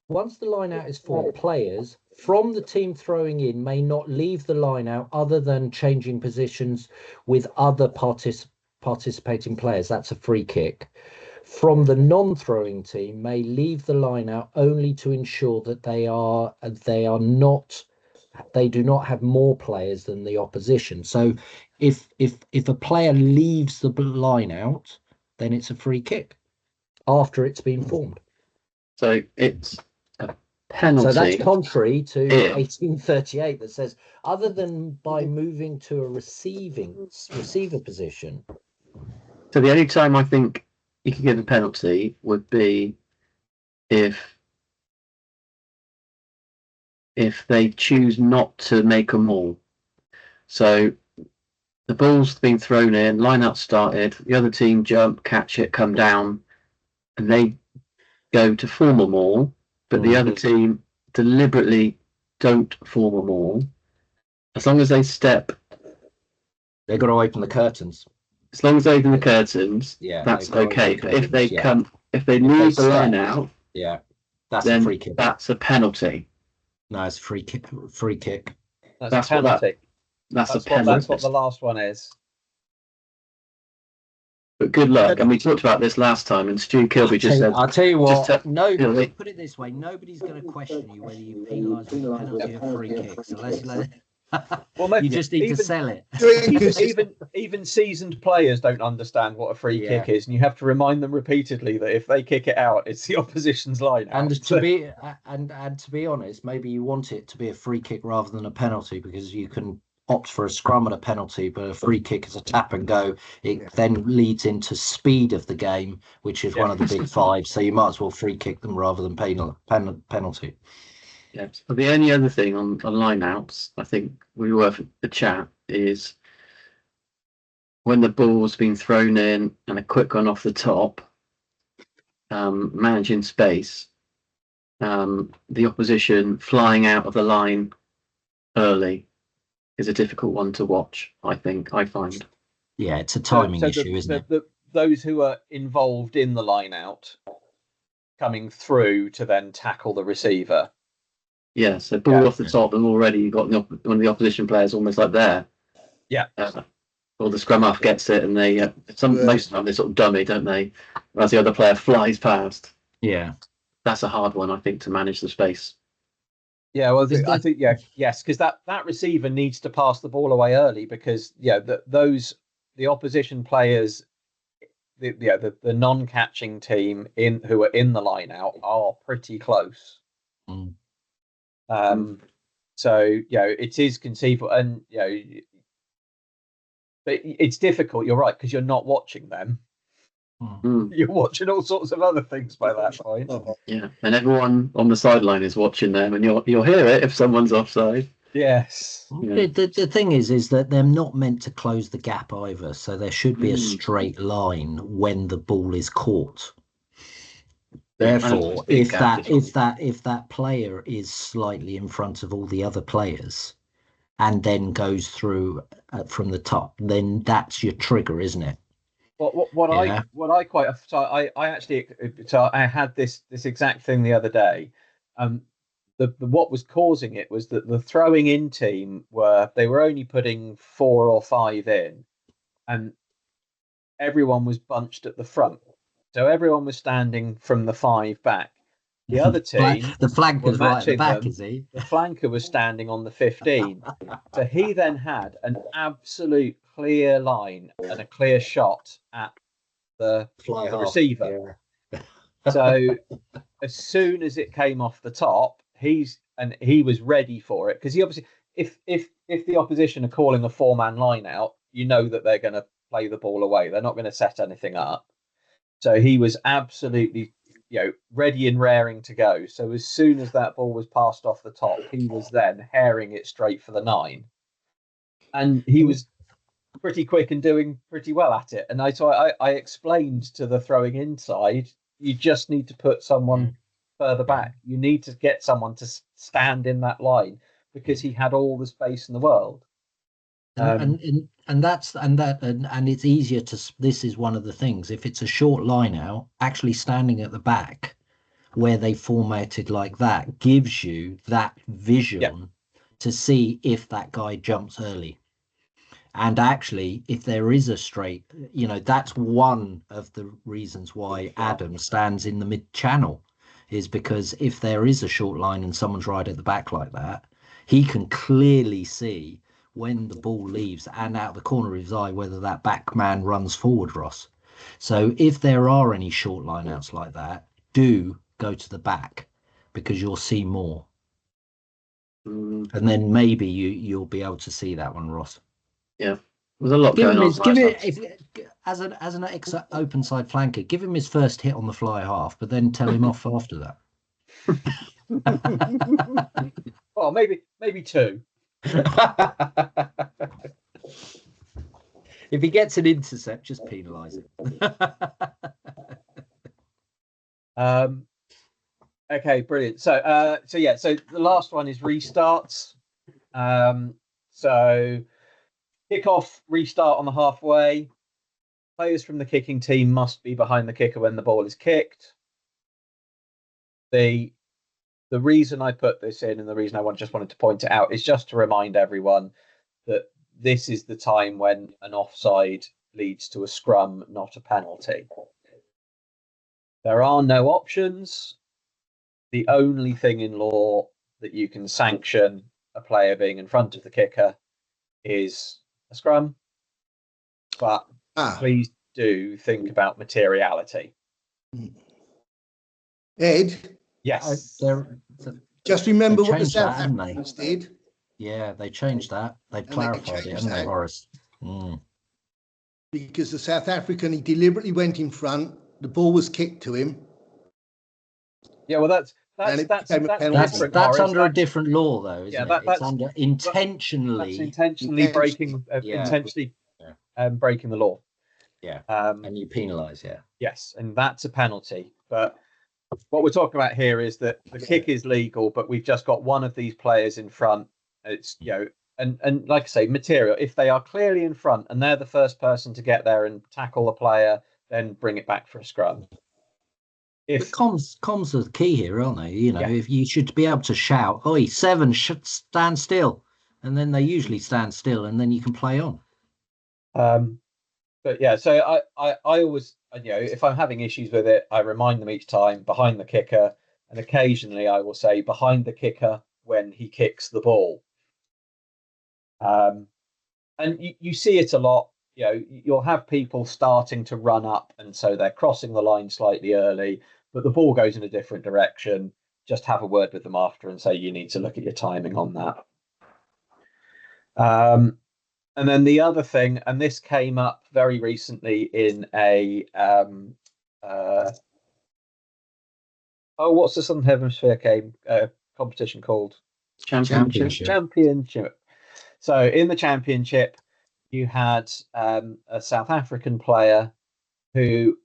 once the line out is formed, players from the team throwing in may not leave the line out other than changing positions with other participating players. That's a free kick. From the non-throwing team may leave the line out only to ensure that they do not have more players than the opposition. So if a player leaves the line out, then it's a free kick after it's been formed. So it's a penalty. So that's contrary to Yeah. 1838 that says other than by moving to a receiver position. So the only time I think you could give a penalty would be if they choose not to make a maul. So the ball's been thrown in, line out started, the other team jump, catch it, come down, and they go to form a maul, but the other team deliberately don't form a maul. As long as they step, they've got to open the curtains. As long as they open the curtains, yeah, that's okay. But if they if they leave the line out, that's then a free kick. That's a penalty. No, it's a free kick. Free kick. That's a penalty. That's a penalty. That's what the last one is. But good luck. And we talked about this last time, and Stu Kilby just said. I'll tell you what. Put it this way: nobody's going to question you whether you penalise with a penalty or free kick. So let's well, you just need to sell it. even seasoned players don't understand what a free kick is, and you have to remind them repeatedly that if they kick it out, it's the opposition's line out. And to be honest, maybe you want it to be a free kick rather than a penalty because you can opt for a scrum and a penalty, but a free kick is a tap and go. It then leads into speed of the game, which is one of the big five. So you might as well free kick them rather than penalty. Yeah. So the only other thing on line outs, I think we were for the chat, is when the ball's been thrown in and a quick one off the top, managing space, the opposition flying out of the line early is a difficult one to watch, I find. Yeah, it's a timing issue, isn't it? Those who are involved in the line out coming through to then tackle the receiver. Yeah, so ball off the top, and already you've got one of the opposition players almost like there. Yeah. Or the scrum half gets it, and they most of the time they sort of dummy, don't they? Whereas the other player flies past. Yeah, that's a hard one, I think, to manage the space. Yeah, well, I think yes, because that receiver needs to pass the ball away early because the opposition players, the non-catching team who are in the line out are pretty close. So it is conceivable, and but it's difficult. You're right, because you're not watching them. You're watching all sorts of other things by that point. Yeah, and everyone on the sideline is watching them, and you'll hear it if someone's offside. Yes. Yeah. The thing is that they're not meant to close the gap either, so there should be a straight line when the ball is caught. Therefore, if that player is slightly in front of all the other players, and then goes through from the top, then that's your trigger, isn't it? I had this exact thing the other day. What was causing it was that the throwing in team were only putting 4 or 5 in, and everyone was bunched at the front. So everyone was standing from the 5 back. The other team, the flanker's right at the back, is he? The flanker was standing on the 15. So he then had an absolute clear line and a clear shot at the receiver. Yeah. So as soon as it came off the top, he was ready for it, because he obviously, if the opposition are calling a 4-man line out, you know that they're going to play the ball away. They're not going to set anything up. So he was absolutely, ready and raring to go. So as soon as that ball was passed off the top, he was then herring it straight for the 9. And he was pretty quick and doing pretty well at it. And I explained to the throwing inside, you just need to put someone further back. You need to get someone to stand in that line, because he had all the space in the world. And it's easier to. This is one of the things. If it's a short line out, actually standing at the back, where they formatted like that, gives you that vision to see if that guy jumps early. And actually, if there is a straight, that's one of the reasons why Adam stands in the mid channel, is because if there is a short line and someone's right at the back like that, he can clearly see when the ball leaves and out the corner of his eye whether that back man runs forward, Ross. So if there are any short line outs like that, do go to the back, because you'll see more. And then maybe you'll be able to see that one, Ross. Yeah, there's a lot going on. As an ex open side flanker, give him his first hit on the fly half, but then tell him off after that. Well, maybe two. If he gets an intercept, just penalise him. Okay, brilliant. So the last one is restarts. So kickoff, restart on the halfway. Players from the kicking team must be behind the kicker when the ball is kicked. The reason I put this in, and the reason I just wanted to point it out, is just to remind everyone that this is the time when an offside leads to a scrum, not a penalty. There are no options. The only thing in law that you can sanction a player being in front of the kicker is a scrum. But please do think about materiality. Ed? Yes. Just remember what the South Africans did. Yeah, they changed that. They've clarified it, haven't they, Horace? Because the South African, he deliberately went in front. The ball was kicked to him. Yeah, well, that's under a different law, though, isn't it? It's under intentionally breaking breaking the law. Yeah, and you penalise. Yeah. Yes, and that's a penalty. But what we're talking about here is that the kick is legal, but we've just got one of these players in front. It's and like I say, material. If they are clearly in front and they're the first person to get there and tackle the player, then bring it back for a scrum. But comms are the key here, aren't they? If you should be able to shout, "Oi, 7, stand still," and then they usually stand still, and then you can play on. But yeah, so I always, if I'm having issues with it, I remind them each time behind the kicker, and occasionally I will say behind the kicker when he kicks the ball. And you see it a lot. You'll have people starting to run up, and so they're crossing the line slightly early, but the ball goes in a different direction. Just have a word with them after and say you need to look at your timing on that. And then the other thing, and this came up very recently in a what's the Southern Hemisphere game competition called? Championship. So in the championship, you had a South African player who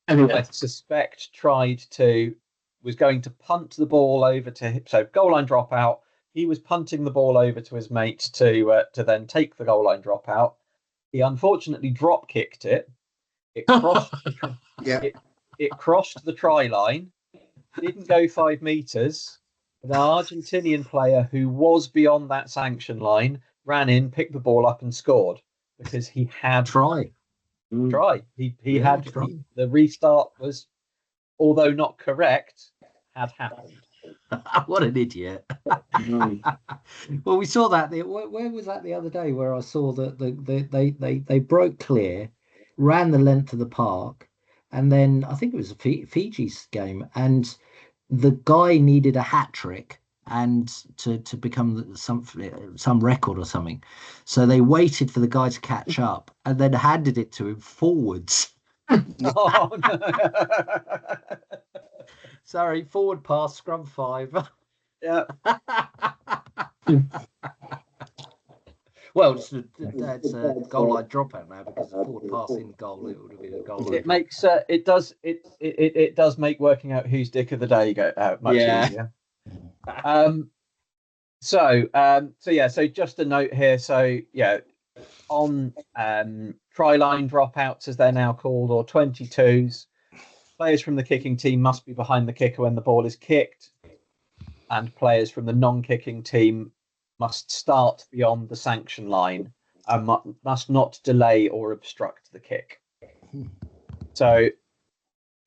I suspect was going to punt the ball over to him. So goal line dropout. He was punting the ball over to his mate to then take the goal line dropout. He unfortunately drop kicked it. It crossed. It crossed the try line. Didn't go 5 meters. An Argentinian player who was beyond that sanction line ran in, picked the ball up, and scored because he had try. He had the restart was, although not correct, had happened. What an idiot! Well, we saw that. Where was that the other day? Where I saw that they broke clear, ran the length of the park, and then I think it was a Fiji's game, and the guy needed a hat trick and to become some record or something. So they waited for the guy to catch up and then handed it to him forwards. Oh no! Sorry, forward pass, scrum 5. Yeah. Well, it's a goal line dropout now because the forward pass in goal, it would have been a goal line. It makes it does make working out whose dick of the day go out much easier. So just a note here. So on try line dropouts, as they're now called, or 22s, players from the kicking team must be behind the kicker when the ball is kicked, and players from the non-kicking team must start beyond the sanction line and must not delay or obstruct the kick. So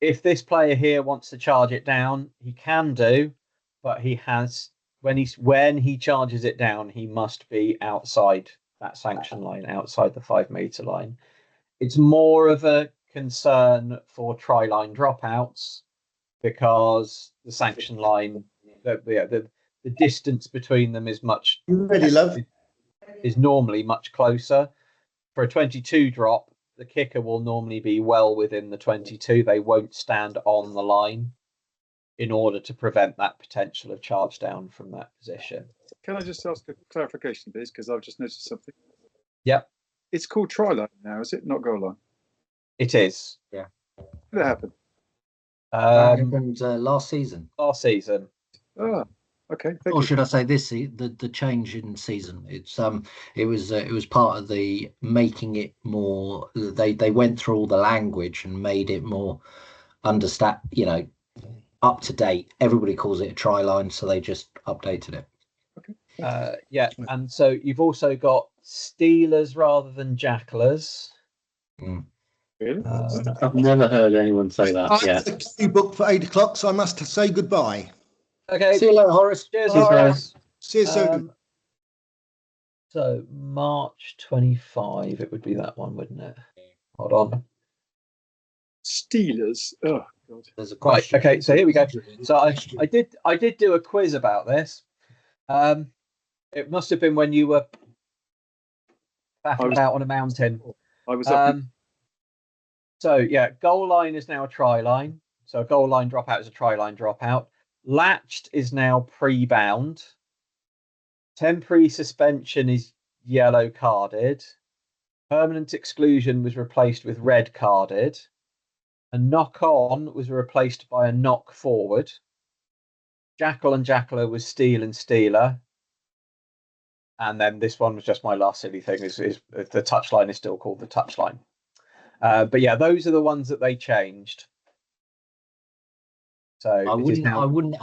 if this player here wants to charge it down, he can do, but he has, when he charges it down, he must be outside that sanction line, outside the 5 metre line. It's more of a concern for try line dropouts because the sanction line, the distance between them is much Ready, love? is normally much closer. For a 22 drop, the kicker will normally be well within the 22. They won't stand on the line in order to prevent that potential of charge down from that position. Can I just ask a clarification, please? Because I've just noticed something. Yep. It's called try line now, is it? Not goal line. It is. Yeah. What did that happen? That happened last season. Last season. Ah, okay. Thank Or you. should I say the change in season? It was part of the making it more. They went through all the language and made it more understand. Up to date. Everybody calls it a try line, so they just updated it. Okay. Yeah, and so you've also got stealers rather than jacklers. Really? I've never heard anyone say that. I Yeah. have a queue booked for 8 o'clock, so I must say goodbye. Okay. See you later, Horace. Cheers, Cheers, Horace. See you soon. So March 25, it would be that one, wouldn't it? Hold on. Steelers. Oh God. There's a Right. question. Okay. So here we go. So I did do a quiz about this. It must have been when you were faffing about on a mountain. I was up. So yeah, goal line is now a try line. So a goal line dropout is a try line dropout. Latched is now pre-bound. Temporary suspension is yellow carded. Permanent exclusion was replaced with red carded. A knock on was replaced by a knock forward. Jackal and Jackler was steal and stealer. And then this one was just my last silly thing is the touchline is still called the touchline. But yeah, those are the ones that they changed. So I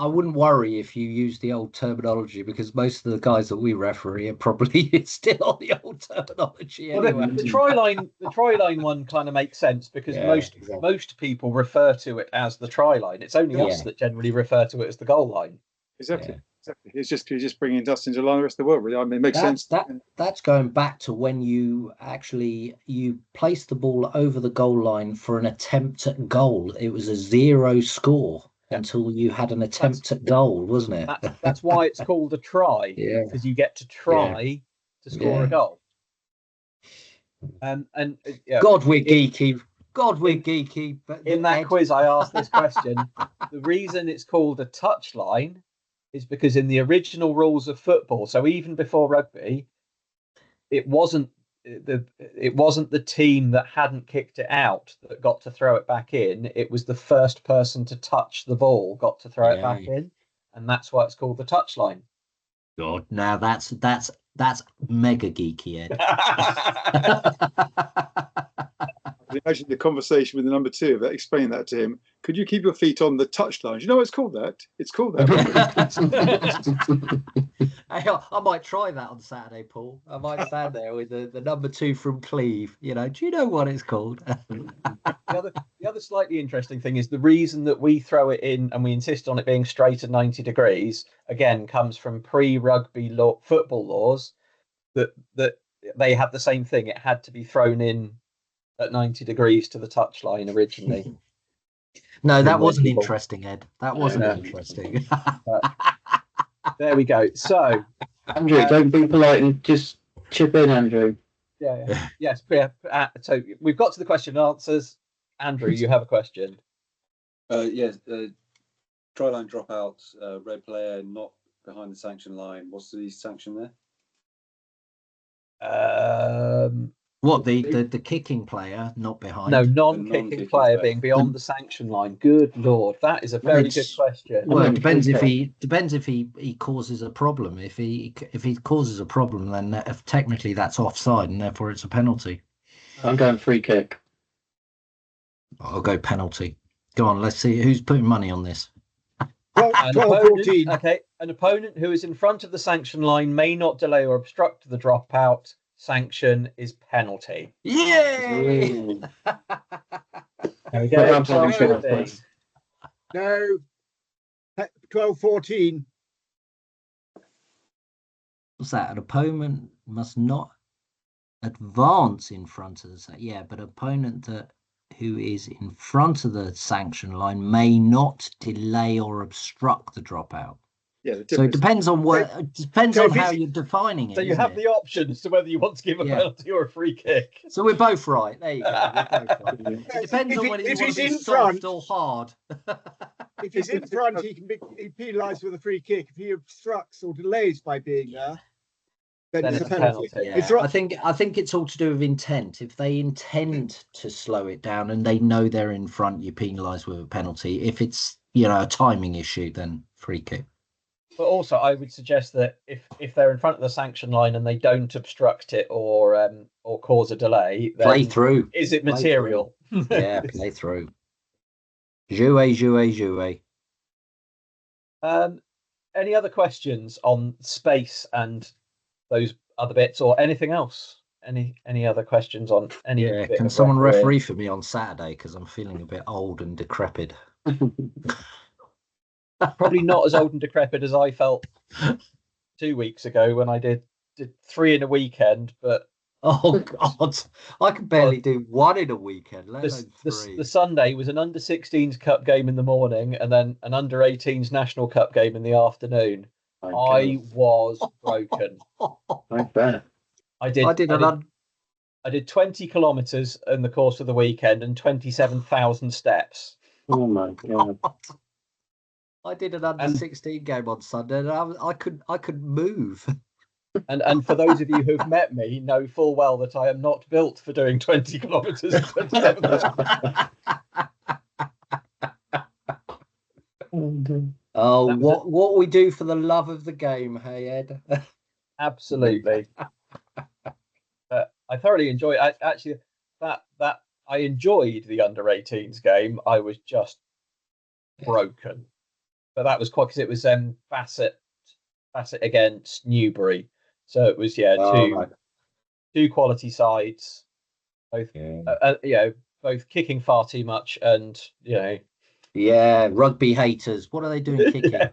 wouldn't worry if you use the old terminology because most of the guys that we referee are probably still on the old terminology anyway. Well, the try line one kind of makes sense because most people refer to it as the try line. It's only us that generally refer to it as the goal line. Exactly. Yeah. Exactly. It's just bringing dust into the line of the rest of the world. Really. I mean, it makes sense. That's going back to when you place the ball over the goal line for an attempt at goal. It was a 0 score until you had an attempt at goal, wasn't it? That's why it's called a try. Yeah. Because you get to try to score a goal. And God, we're geeky. God, we're geeky. But in that quiz, I asked this question. The reason it's called a touchline is because in the original rules of football, so even before rugby, it wasn't the team that hadn't kicked it out that got to throw it back in. It was the first person to touch the ball got to throw it back in, and that's why it's called the touchline. God, now that's mega geeky, Ed. Imagine the conversation with the number 2 about explaining that to him. Could you keep your feet on the touchline? You know what it's called that? It's called that. I might try that on Saturday, Paul. I might stand there with the number 2 from Cleve. Do you know what it's called? The other slightly interesting thing is the reason that we throw it in and we insist on it being straight at 90 degrees, again, comes from pre-rugby football laws that they had the same thing. It had to be thrown in at 90 degrees to the touchline originally. No, that wasn't interesting, Ed. That wasn't interesting. There we go. So, Andrew, don't be polite and just chip in, Andrew. Yes. So we've got to the question and answers. Andrew, you have a question. Yes. Try line dropouts, red player not behind the sanction line. What's the sanction there? What, the kicking player not behind? No, The non-kicking non-kicking player player. being beyond the sanction line. Good lord, that is a very good It's- question. Well, I it mean, depends if okay. he causes a problem. If he causes a problem, then technically that's offside, and therefore it's a penalty. I'm going free kick. I'll go penalty. Go on, let's see who's putting money on this. 12, An 12 opponent, 14. okay, an opponent who is in front of the sanction line may not delay or obstruct the dropout. Sanction is penalty. Yay! There we Put go. round penalty 12, off, please. No. 12 14. What's that? An opponent must not advance in front of but opponent who is in front of the sanction line may not delay or obstruct the dropout. Yeah. So it depends on So if how it's- you're defining it. So you isn't have it? the option as to whether you want to give a Yeah. penalty or a free kick. So we're both right. There you go. We're both right. It depends If on he- whether you if want he's to be in soft front- or hard. If he's in front, he can be penalised with a free kick. If he obstructs or delays by being there, then it's a penalty. Yeah, It's right. I think it's all to do with intent. If they intend to slow it down and they know they're in front, you penalise with a penalty. If it's a timing issue, then free kick. But also, I would suggest that if they're in front of the sanction line and they don't obstruct it or cause a delay, then Play through. is it Play material? Yeah, play through. Jouer. Any other questions on space and those other bits, or anything else? Any other questions on any? Yeah, bit can of someone refereeing? referee for me on Saturday? Because I'm feeling a bit old and decrepit. Probably not as old and decrepit as I felt 2 weeks ago when I did 3 in a weekend. But Oh God, I can barely do one in a weekend, let alone three. the Sunday was an under-16s cup game in the morning, and then an under-18s national cup game in the afternoon. I was broken. I bet. I did 20 kilometers in the course of the weekend and 27,000 steps. Oh my God. I did an under-16 game on Sunday, and I could move. And for those of you who've met me, know full well that I am not built for doing 20 kilometers and 27,000. Oh, what we do for the love of the game, hey Ed? Absolutely. I thoroughly enjoy it. Actually, that I enjoyed the under-18s game. I was just broken, but that was quite because it was Bassett against Newbury, so it was two quality sides, both both kicking far too much, and Yeah, rugby haters. What are they doing kicking?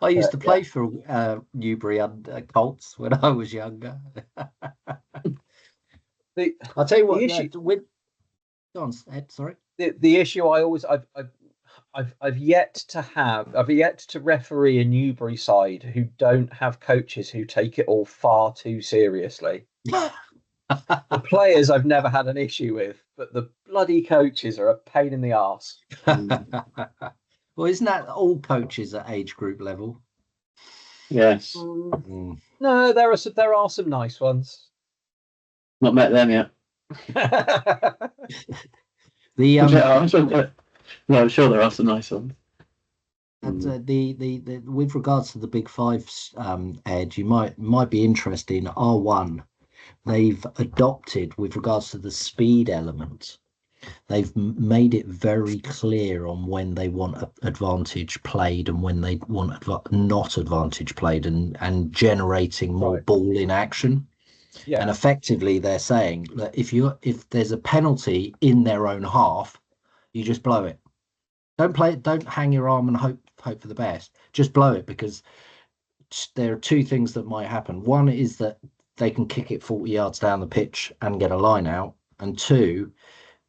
I used to play for Newbury and Colts when I was younger. I'll tell you what. Go on, Ed. Sorry. The issue I've yet to referee a Newbury side who don't have coaches who take it all far too seriously. The players I've never had an issue with, but the bloody coaches are a pain in the arse. Well, isn't that all coaches at age group level? Yes. No, there are some nice ones. Not met them yet. No, I'm sure there are some nice ones. And with regards to the Big Five, Ed, you might be interested in R1. They've adopted, with regards to the speed element, they've made it very clear on when they want advantage played and when they want not advantage played, and generating more ball in action. Yeah. And effectively, they're saying that if there's a penalty in their own half, you just blow it. Don't hang your arm and hope for the best. Just blow it, because there are two things that might happen. One is that they can kick it 40 yards down the pitch and get a line out, and two,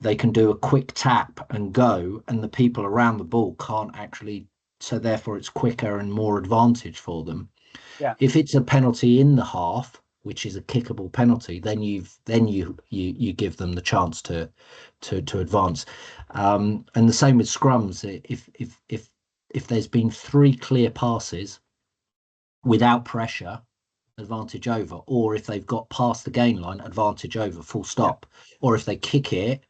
they can do a quick tap and go, and the people around the ball can't actually. So therefore, it's quicker and more advantage for them. Yeah. If it's a penalty in the half, which is a kickable penalty, then you give them the chance to advance. And the same with scrums. If there's been 3 clear passes without pressure, advantage over, or if they've got past the gain line, advantage over, full stop, or if they kick it,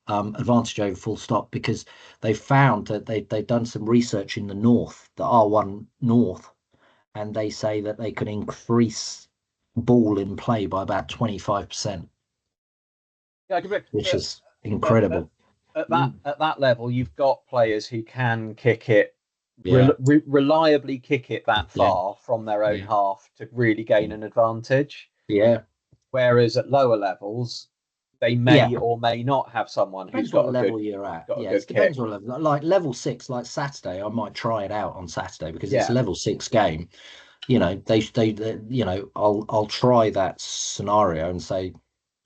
advantage over, full stop, because they found that they've done some research in the north, the R1 North, and they say that they can increase ball in play by about 25%, which is incredible. At that level, you've got players who can kick it, Yeah. reliably kick it that far from their own half to really gain an advantage. Yeah. Whereas at lower levels, they may or may not have someone who's got what a level good, you're at. got a Yeah, good it depends kick. what level. Like level 6, like Saturday, I might try it out on Saturday because it's a Yeah. level 6 game. You know, they you know, I'll try that scenario and say,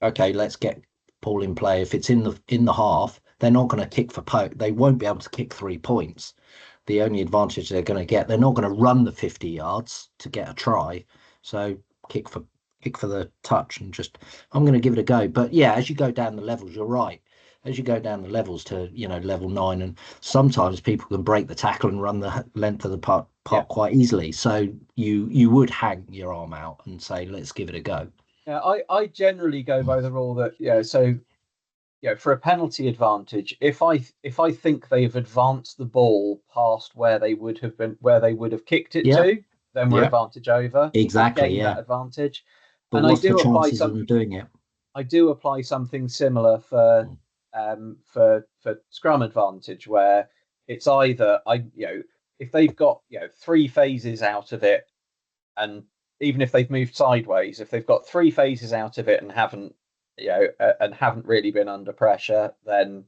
okay, let's get Paul in play. If it's in the half, they're not going to kick for they won't be able to kick 3 points. The only advantage they're going to get, they're not going to run the 50 yards to get a try. So kick for the touch, and just, I'm going to give it a go. But yeah, as you go down the levels, you're right. As you go down the levels to, you know, level 9, and sometimes people can break the tackle and run the length of the park quite easily. So you would hang your arm out and say, let's give it a go. Yeah, I generally go by the rule that so for a penalty advantage, if I think they've advanced the ball past where they would have kicked it to, then we're advantage over. Exactly. That advantage. But and what's I do the apply chances of them doing it? I do apply something similar for scrum advantage, where it's either if they've got 3 phases out of it, and even if they've moved sideways, if they've got 3 phases out of it and haven't really been under pressure, then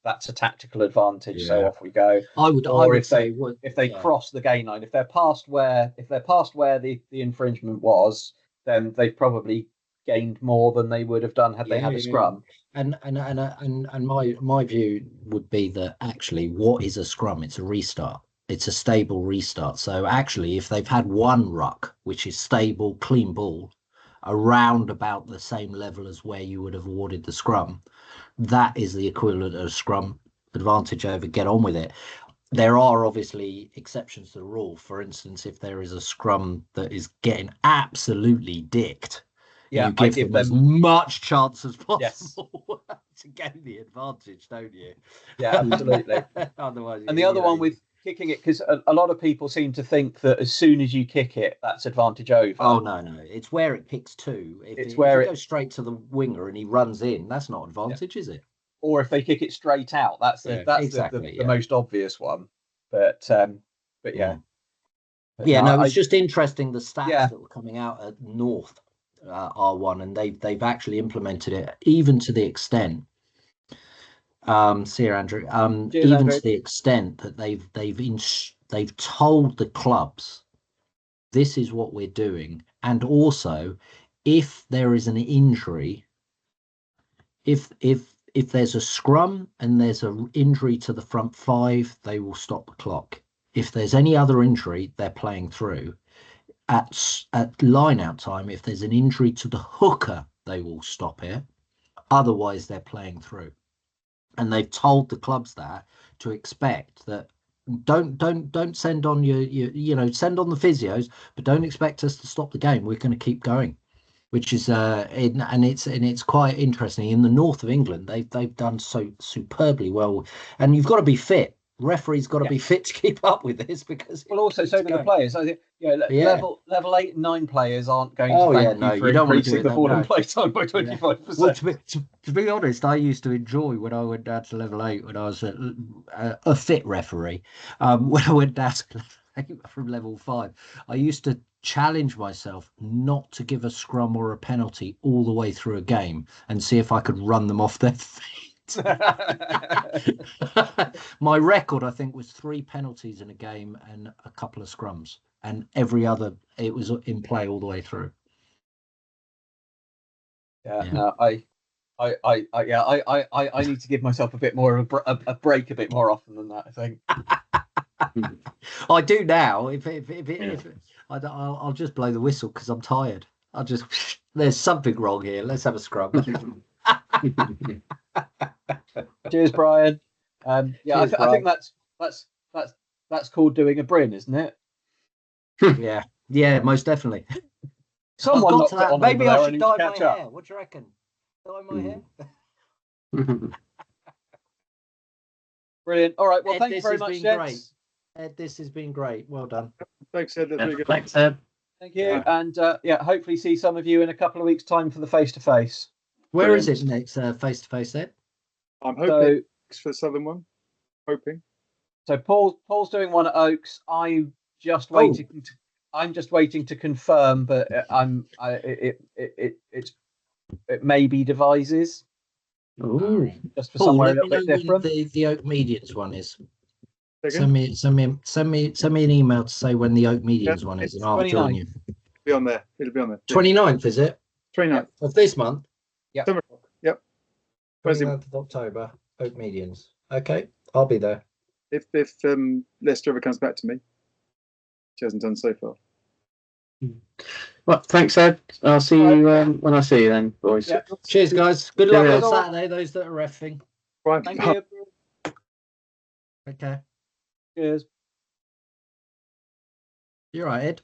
that's a tactical advantage. So off we go. I would say if they cross the gain line, if they're past where the infringement was, then they've probably gained more than they would have done had they had a scrum. And my view would be that actually, what is a scrum? It's a restart. It's a stable restart. So actually, if they've had one ruck, which is stable, clean ball, around about the same level as where you would have awarded the scrum, that is the equivalent of a scrum advantage over, get on with it. There are obviously exceptions to the rule. For instance, if there is a scrum that is getting absolutely dicked, you give them as much chance as possible to gain the advantage, don't you? Yeah, absolutely. Otherwise, and the other one with kicking it, because a lot of people seem to think that as soon as you kick it, that's advantage over. Oh no, it's where it kicks to. If it goes straight to the winger and he runs in, that's not advantage, is it? Or if they kick it straight out, that's the most obvious one. But yeah. No, it's just interesting, the stats that were coming out at North R1, and they've actually implemented it, even to the extent. See you, Andrew. Even to the extent that they've told the clubs, this is what we're doing, and also, if there is an injury, if there's a scrum and there's an injury to the front 5, they will stop the clock. If there's any other injury, they're playing through. At line out time, if there's an injury to the hooker, they will stop it. Otherwise, they're playing through. And they've told the clubs that, to expect that don't send on your send on the physios, but don't expect us to stop the game. We're going to keep going, which is it's quite interesting. In the north of England, they've done so superbly well, and you've got to be fit. Referees got to be fit to keep up with this, because also so do the players. I think level 8 and 9 players aren't going to thank you for increasing the ball and play time by 25%. Well, to be honest, I used to enjoy when I went down to level 8 when I was a fit referee. When I went down to level 8 from level 5, I used to challenge myself not to give a scrum or a penalty all the way through a game and see if I could run them off their feet. My record, I think, was 3 penalties in a game and a couple of scrums, and every other, it was in play all the way through. No, I need to give myself a bit more of a break a bit more often than that, I think. I do now. If I'll just blow the whistle because I'm tired. I'll just there's something wrong here. Let's have a scrum. Cheers, Brian. Cheers, I think that's called doing a Bryn, isn't it? Yeah, most definitely. Someone got knocked to it that. on Maybe over I there. I should need dye to my catch up. hair. What do you reckon? Dye my Mm. hair. Brilliant. All right. Well, Ed, thank you this very has much, been gents. great. Ed, this has been great. Well done. Thanks, Ed. That's really good. Thanks, Ed. Thank you. And yeah, hopefully see some of you in a couple of weeks' time for the face-to-face. Where is Brilliant. it next? Face to face, Ed. I'm So, hoping for the Southern one. Hoping. so Paul's doing one at Oaks. I'm just waiting. I'm just waiting to confirm, but it may be Devises. Ooh. Just for Paul, somewhere a let me little know bit different. when the Oak Medians one is. Again? Send me an email to say when the Oak Medians one is, and I'll join 29th. you. Be on there. It'll be on there. 29th, is it? 29th. Of this month? Yeah. 7 o'clock. Yep. Wednesday. 29th of October, Oak Medians. Okay, I'll be there. If Leicester ever comes back to me, she hasn't done so far. Well, thanks, Ed. I'll see you when I see you then, boys. Yeah. Cheers, guys. Good luck Cheers. on Saturday, those that are reffing. Right. Thank you. Okay. Cheers. You're right, Ed.